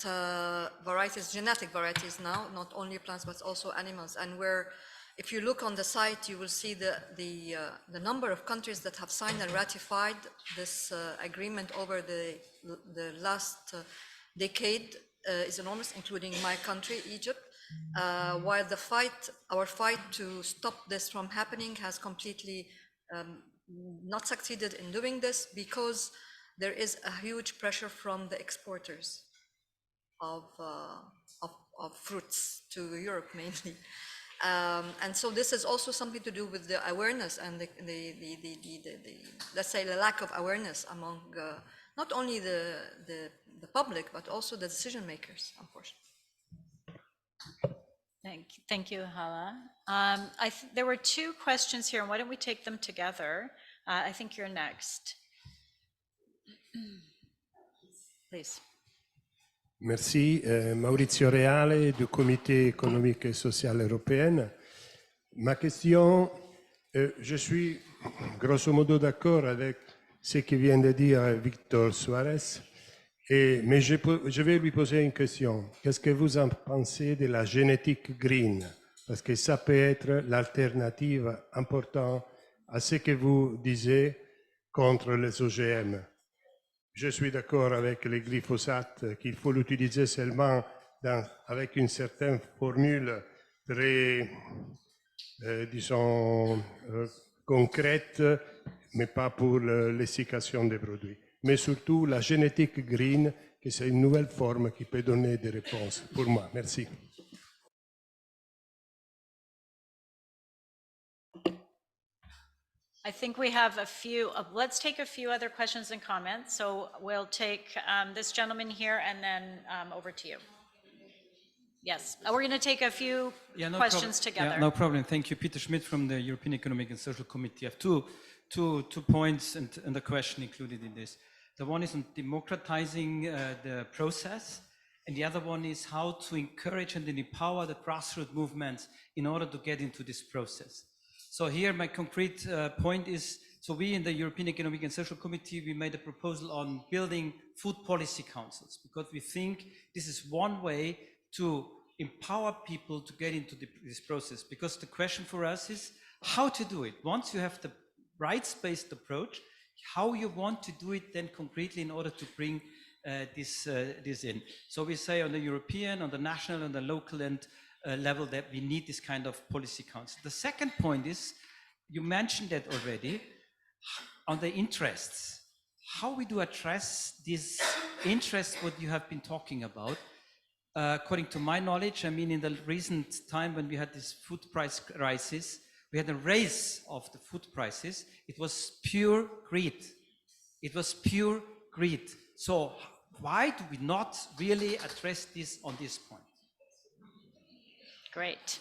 varieties, genetic varieties now, not only plants but also animals. And where, if you look on the site, you will see the number of countries that have signed and ratified this agreement over the last decade is enormous, including my country, Egypt, while our fight to stop this from happening has completely not succeeded in doing this, because there is a huge pressure from the exporters of fruits to Europe mainly. And so this is also something to do with the awareness and let's say the lack of awareness among not only the public, but also the decision makers, unfortunately. Thank you, Hala. There were two questions here, and why don't we take them together? I think you're next. Please. Merci. Maurizio Reale du Comité économique et social européen. Ma question, je suis grosso modo d'accord avec ce que vient de dire Victor Suarez, mais je vais lui poser une question. Qu'est-ce que vous en pensez de la génétique green? Parce que ça peut être l'alternative importante à ce que vous disiez contre les OGM. Je suis d'accord avec le glyphosate qu'il faut l'utiliser seulement avec une certaine formule très, disons, concrète, mais pas pour l'essiccation des produits. Mais surtout la génétique green, que c'est une nouvelle forme qui peut donner des réponses pour moi. Merci. I think we have a few, let's take a few other questions and comments. So we'll take this gentleman here and then over to you. Yes, we're going to take a few questions together. Yeah, no problem. Thank you. Peter Schmidt from the European Economic and Social Committee. I have two points and a question included in this. The one is on democratizing the process, and the other one is how to encourage and empower the grassroots movements in order to get into this process. So here my concrete point is, so we in the European Economic and Social Committee, we made a proposal on building food policy councils, because we think this is one way to empower people to get into this process. Because the question for us is how to do it. Once you have the rights-based approach, how you want to do it then concretely in order to bring this in. So we say on the European, on the national, on the local and level that we need this kind of policy council. The second point is, you mentioned that already, on the interests, how we do address these interests, what you have been talking about. According to my knowledge, I mean, in the recent time when we had this food price crisis, we had a raise of the food prices. It was pure greed. It was pure greed. So why do we not really address this on this point? Great.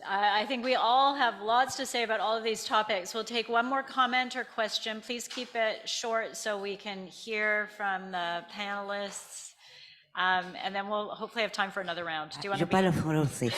I think we all have lots to say about all of these topics. We'll take one more comment or question. Please keep it short so we can hear from the panelists. And then we'll hopefully have time for another round. Do you want Je to parle français,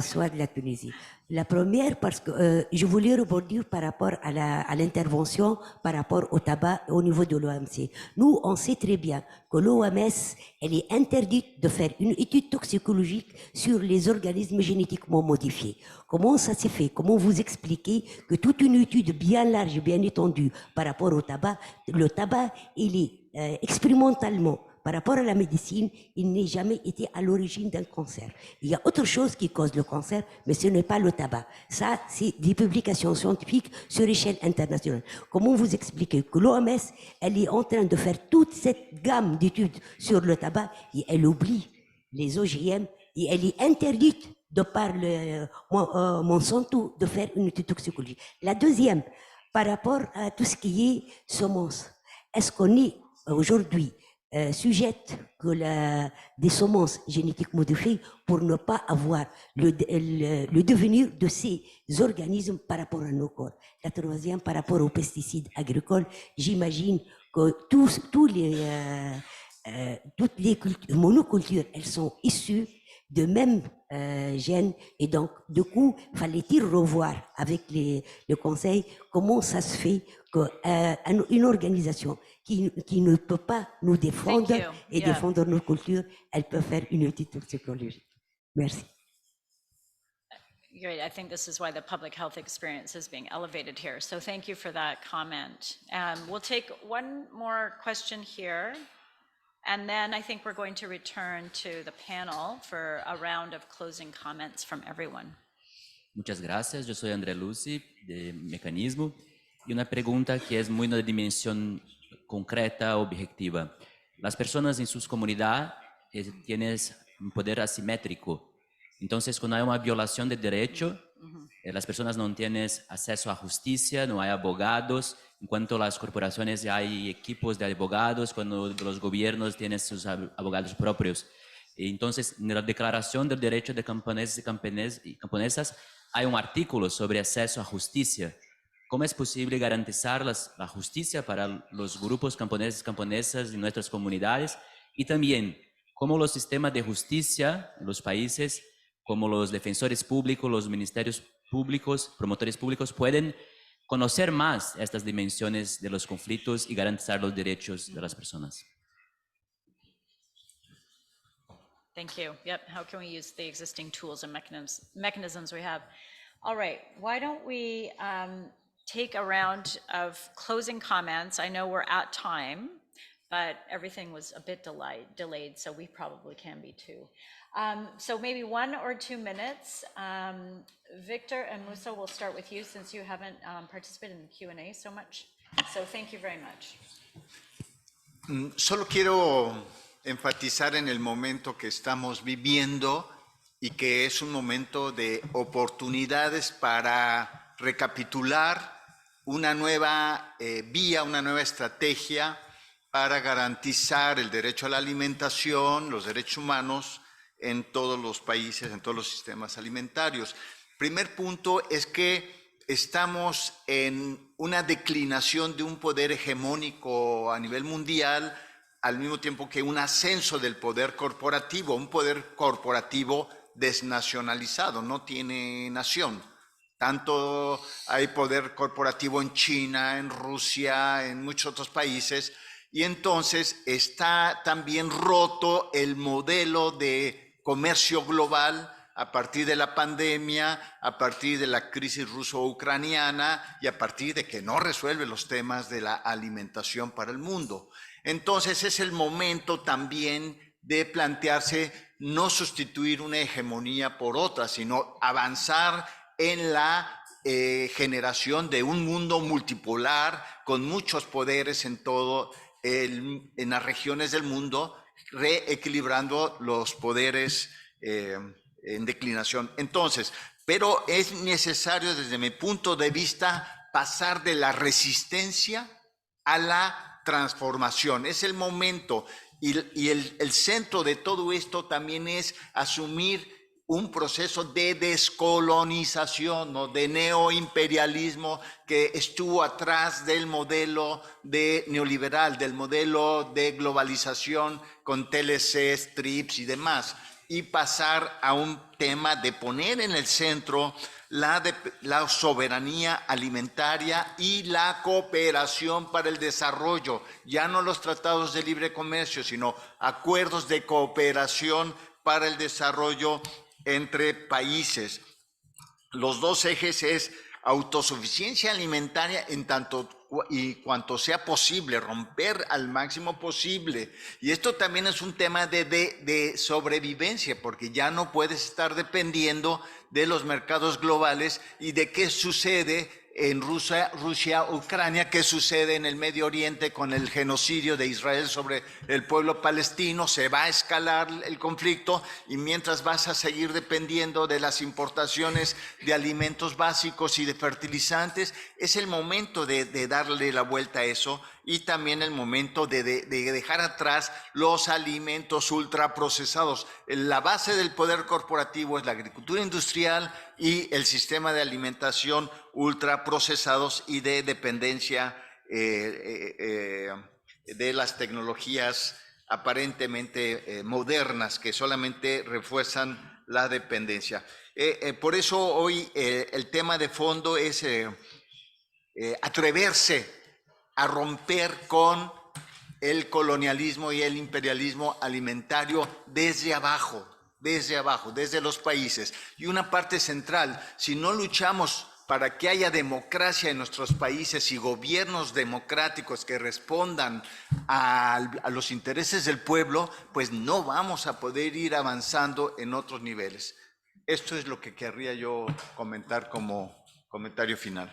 soit de la Tunisie. La première, parce que je voulais rebondir par rapport à l'intervention par rapport au tabac au niveau de l'OMC. Nous, on sait très bien que l'OMS, elle est interdite de faire une étude toxicologique sur les organismes génétiquement modifiés. Comment ça s'est fait? Comment vous expliquez que toute une étude bien large, bien étendue par rapport au tabac, le tabac, il est expérimentalement par rapport à la médecine, il n'a jamais été à l'origine d'un cancer. Il y a autre chose qui cause le cancer, mais ce n'est pas le tabac. Ça, c'est des publications scientifiques sur échelle internationale. Comment vous expliquez que l'OMS, elle est en train de faire toute cette gamme d'études sur le tabac et elle oublie les OGM et elle est interdite de par Monsanto de faire une étude toxicologique. La deuxième, par rapport à tout ce qui est semences, est-ce qu'on est aujourd'hui sujette que des semences génétiques modifiées pour ne pas avoir le devenir de ces organismes par rapport à nos corps. La troisième, par rapport aux pesticides agricoles, j'imagine que toutes les monocultures, elles sont issues de même gènes et donc du coup fallait-il revoir avec le conseil comment ça se fait qu'une organisation qui ne peut pas nous défendre et défendre nos cultures, elle peut faire une étude toxicologique. Merci. Great. I think this is why the public health experience is being elevated here. So thank you for that comment. We'll take one more question here. And then I think we're going to return to the panel for a round of closing comments from everyone. Muchas gracias. Yo soy André Lucy, de Mecanismo. Y una pregunta que es muy una dimensión concreta, objetiva. Las personas en sus comunidades tienen un poder asimétrico. Entonces, cuando hay una violación de derecho, las personas no tienen acceso a justicia, no hay abogados. En cuanto a las corporaciones, ya hay equipos de abogados, cuando los gobiernos tienen sus abogados propios. Entonces, en la Declaración del Derecho de Camponeses y Camponesas, hay un artículo sobre acceso a justicia. ¿Cómo es posible garantizar la justicia para los grupos camponeses y camponesas en nuestras comunidades? Y también, cómo los sistemas de justicia en los países, como los defensores públicos, los ministerios públicos, promotores públicos, pueden conocer más estas dimensiones de los conflictos y garantizar los derechos de las personas. Thank you. Yep. How can we use the existing tools and mechanisms we have? All right. Why don't we take a round of closing comments? I know we're at time, but everything was a bit delayed, so we probably can be too. So maybe 1 or 2 minutes. Victor and Musa, we'll start with you since you haven't participated in the Q&A so much. So thank you very much. Solo quiero enfatizar en el momento que estamos viviendo y que es un momento de oportunidades para recapitular una nueva vía, una nueva estrategia para garantizar el derecho a la alimentación, los derechos humanos en todos los países, en todos los sistemas alimentarios. Primer punto es que estamos en una declinación de un poder hegemónico a nivel mundial, al mismo tiempo que un ascenso del poder corporativo, un poder corporativo desnacionalizado, no tiene nación. Tanto hay poder corporativo en China, en Rusia, en muchos otros países, y entonces está también roto el modelo de comercio global a partir de la pandemia, a partir de la crisis ruso-ucraniana y a partir de que no resuelve los temas de la alimentación para el mundo. Entonces es el momento también de plantearse no sustituir una hegemonía por otra, sino avanzar en la generación de un mundo multipolar con muchos poderes en en las regiones del mundo, reequilibrando los poderes en declinación. Entonces, pero es necesario desde mi punto de vista pasar de la resistencia a la transformación. Es el momento y el centro de todo esto también es asumir un proceso de descolonización, ¿no? De neoimperialismo que estuvo atrás del modelo neoliberal, del modelo de globalización con TLCs, TRIPS y demás, y pasar a un tema de poner en el centro la soberanía alimentaria y la cooperación para el desarrollo, ya no los tratados de libre comercio, sino acuerdos de cooperación para el desarrollo entre países. Los dos ejes es autosuficiencia alimentaria en tanto y cuanto sea posible, romper al máximo posible. Y esto también es un tema de sobrevivencia, porque ya no puedes estar dependiendo de los mercados globales y de qué sucede en Rusia, Ucrania, qué sucede en el Medio Oriente con el genocidio de Israel sobre el pueblo palestino. Se va a escalar el conflicto y mientras vas a seguir dependiendo de las importaciones de alimentos básicos y de fertilizantes, es el momento de darle la vuelta a eso y también el momento de dejar atrás los alimentos ultraprocesados. La base del poder corporativo es la agricultura industrial y el sistema de alimentación ultraprocesados y de dependencia de las tecnologías aparentemente modernas que solamente refuerzan la dependencia. Por eso hoy el tema de fondo es atreverse a romper con el colonialismo y el imperialismo alimentario desde abajo, desde los países. Y una parte central, si no luchamos para que haya democracia en nuestros países y gobiernos democráticos que respondan a los intereses del pueblo, pues no vamos a poder ir avanzando en otros niveles. Esto es lo que querría yo comentar como comentario final.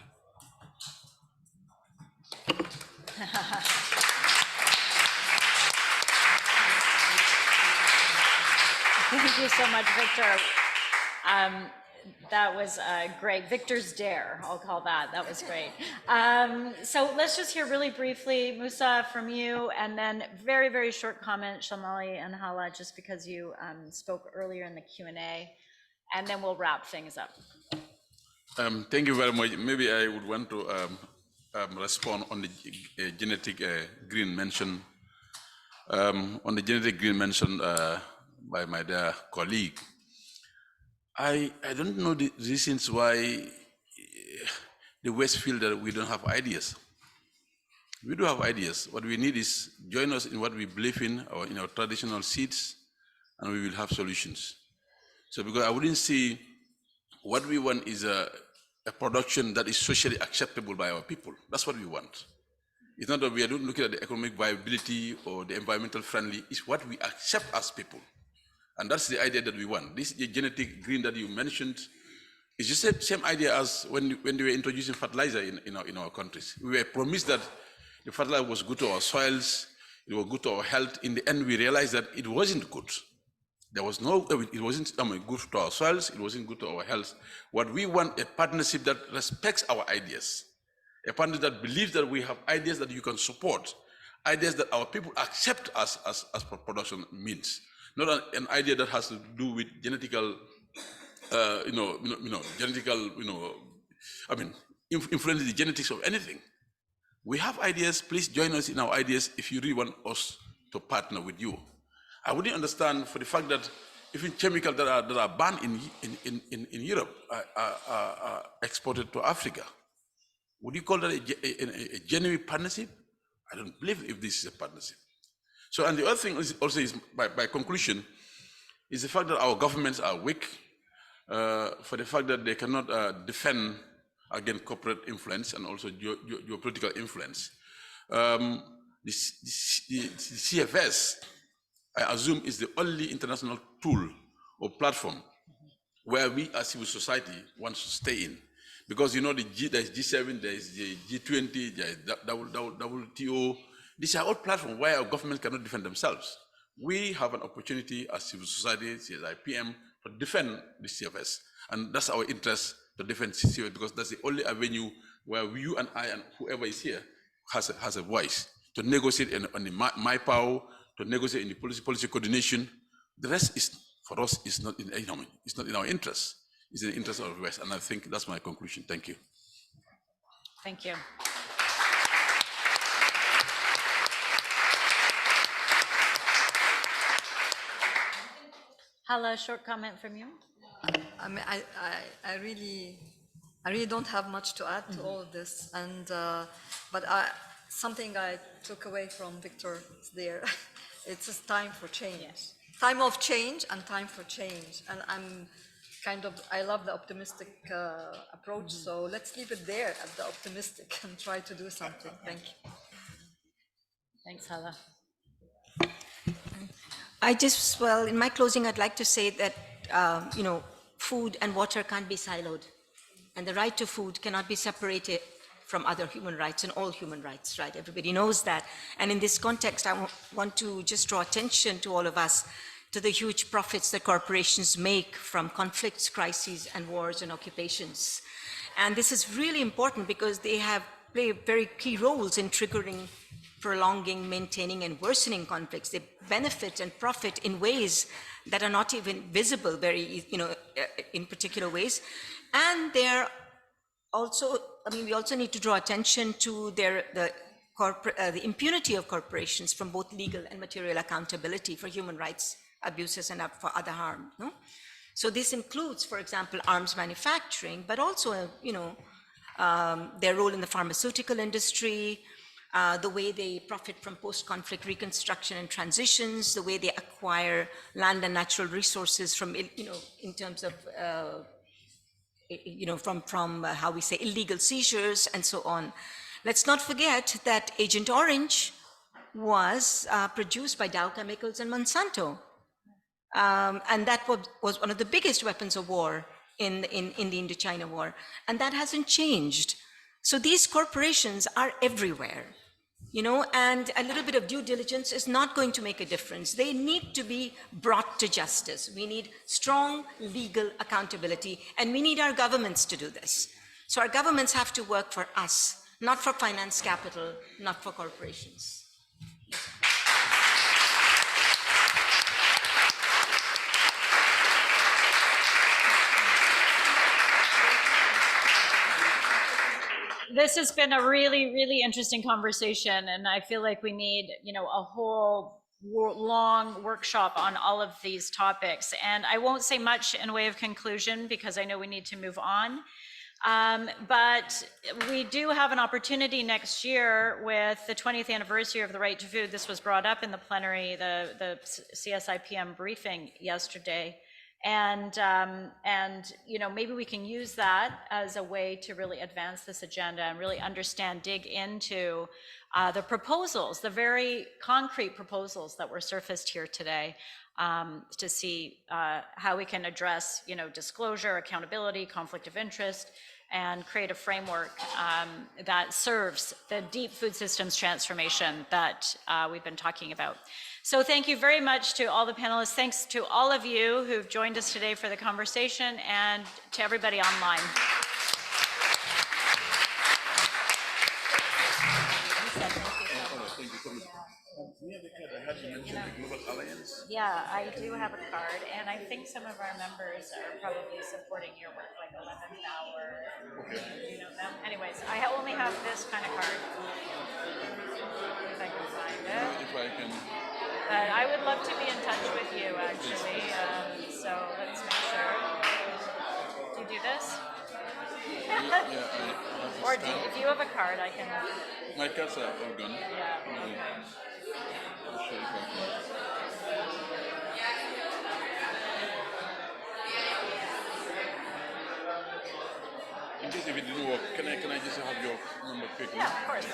Thank you so much, Victor. That was great. Victor's Dare, I'll call that. That was great. So let's just hear really briefly, Musa, from you, and then very, very short comment, Shamali and Hala, just because you spoke earlier in the Q&A, and then we'll wrap things up. Thank you very much. Maybe I would want to respond on the genetic green mention. On the genetic green mentioned by my dear colleague, I don't know the reasons why the West feel that we don't have ideas. We do have ideas. What we need is join us in what we believe in, or in our traditional seeds, and we will have solutions. So because I wouldn't see what we want is a production that is socially acceptable by our people. That's what we want. It's not that we are looking at the economic viability or the environmental friendly, it's what we accept as people. And that's the idea that we want. This genetic green that you mentioned is just the same idea as when they were introducing fertilizer in our countries. We were promised that the fertilizer was good to our soils, it was good to our health. In the end, we realized that it wasn't good. There was no, it wasn't good to our soils, it wasn't good to our health. What we want, a partnership that respects our ideas, a partnership that believes that we have ideas that you can support, ideas that our people accept as production means. Not an idea that has to do with genetical, influence the genetics of anything. We have ideas, please join us in our ideas if you really want us to partner with you. I wouldn't understand for the fact that even chemicals that are banned in Europe are exported to Africa. Would you call that a genuine partnership? I don't believe if this is a partnership. So, and the other thing is also is, by conclusion, is the fact that our governments are weak for the fact that they cannot defend against corporate influence and also geopolitical influence. The CFS, I assume, is the only international tool or platform where we as civil society want to stay in. Because you know there's G7, there's the G20, there's WTO. These are all platforms where our government cannot defend themselves. We have an opportunity as civil society, CSIPM, to defend the CFS. And that's our interest, to defend CFS, because that's the only avenue where you and I and whoever is here has a voice to negotiate on the my power, to negotiate in the policy coordination. The rest is, for us, is not in it's not in our interest. It's in the interest of the West. And I think that's my conclusion. Thank you. Thank you. Hala, short comment from you. I mean, I really don't have much to add to all of this, and but something I took away from Victor there. It's just time for change, Yes. time of change, and time for change. And I love the optimistic approach. So let's leave it there at the optimistic and try to do something. Thank you. Thanks, Hala. Well, in my closing, I'd like to say that, food and water can't be siloed. And the right to food cannot be separated from other human rights and all human rights, right? Everybody knows that. And in this context, I want to just draw attention to all of us to the huge profits that corporations make from conflicts, crises, and wars and occupations. And this is really important because they play very key roles in triggering, prolonging, maintaining, and worsening conflicts. They benefit and profit in ways that are not even visible, in particular ways. And they're also, we also need to draw attention to the impunity of corporations from both legal and material accountability for human rights abuses and for other harm. No? So this includes, for example, arms manufacturing, but also, their role in the pharmaceutical industry, the way they profit from post-conflict reconstruction and transitions, the way they acquire land and natural resources from, in terms of, from how we say illegal seizures and so on. Let's not forget that Agent Orange was produced by Dow Chemicals and Monsanto. And that was one of the biggest weapons of war in the Indochina War. And that hasn't changed. So these corporations are everywhere. And a little bit of due diligence is not going to make a difference. They need to be brought to justice. We need strong legal accountability, and we need our governments to do this. So our governments have to work for us, not for finance capital, not for corporations. This has been a really, really interesting conversation, and I feel like we need, a whole long workshop on all of these topics. And I won't say much in way of conclusion because I know we need to move on. But we do have an opportunity next year with the 20th anniversary of the right to food. This was brought up in the plenary, the CSIPM briefing yesterday. And maybe we can use that as a way to really advance this agenda and really dig into the proposals, the very concrete proposals that were surfaced here today, to see how we can address, disclosure, accountability, conflict of interest, and create a framework that serves the deep food systems transformation that we've been talking about. So thank you very much to all the panelists. Thanks to all of you who've joined us today for the conversation, and to everybody online. Yeah, I do have a card, and I think some of our members are probably supporting your work, like 11th Hour. You know them? Anyways, I only have this kind of card. If I can find it. If I can. But I would love to be in touch with you, actually. So let's make sure. Do you do this? Yeah, Or if you have a card, I can. My cards are all gone. Yeah. Okay. I'll show you if I can. In case if it didn't work, can I just have your number quickly? Yeah, of course.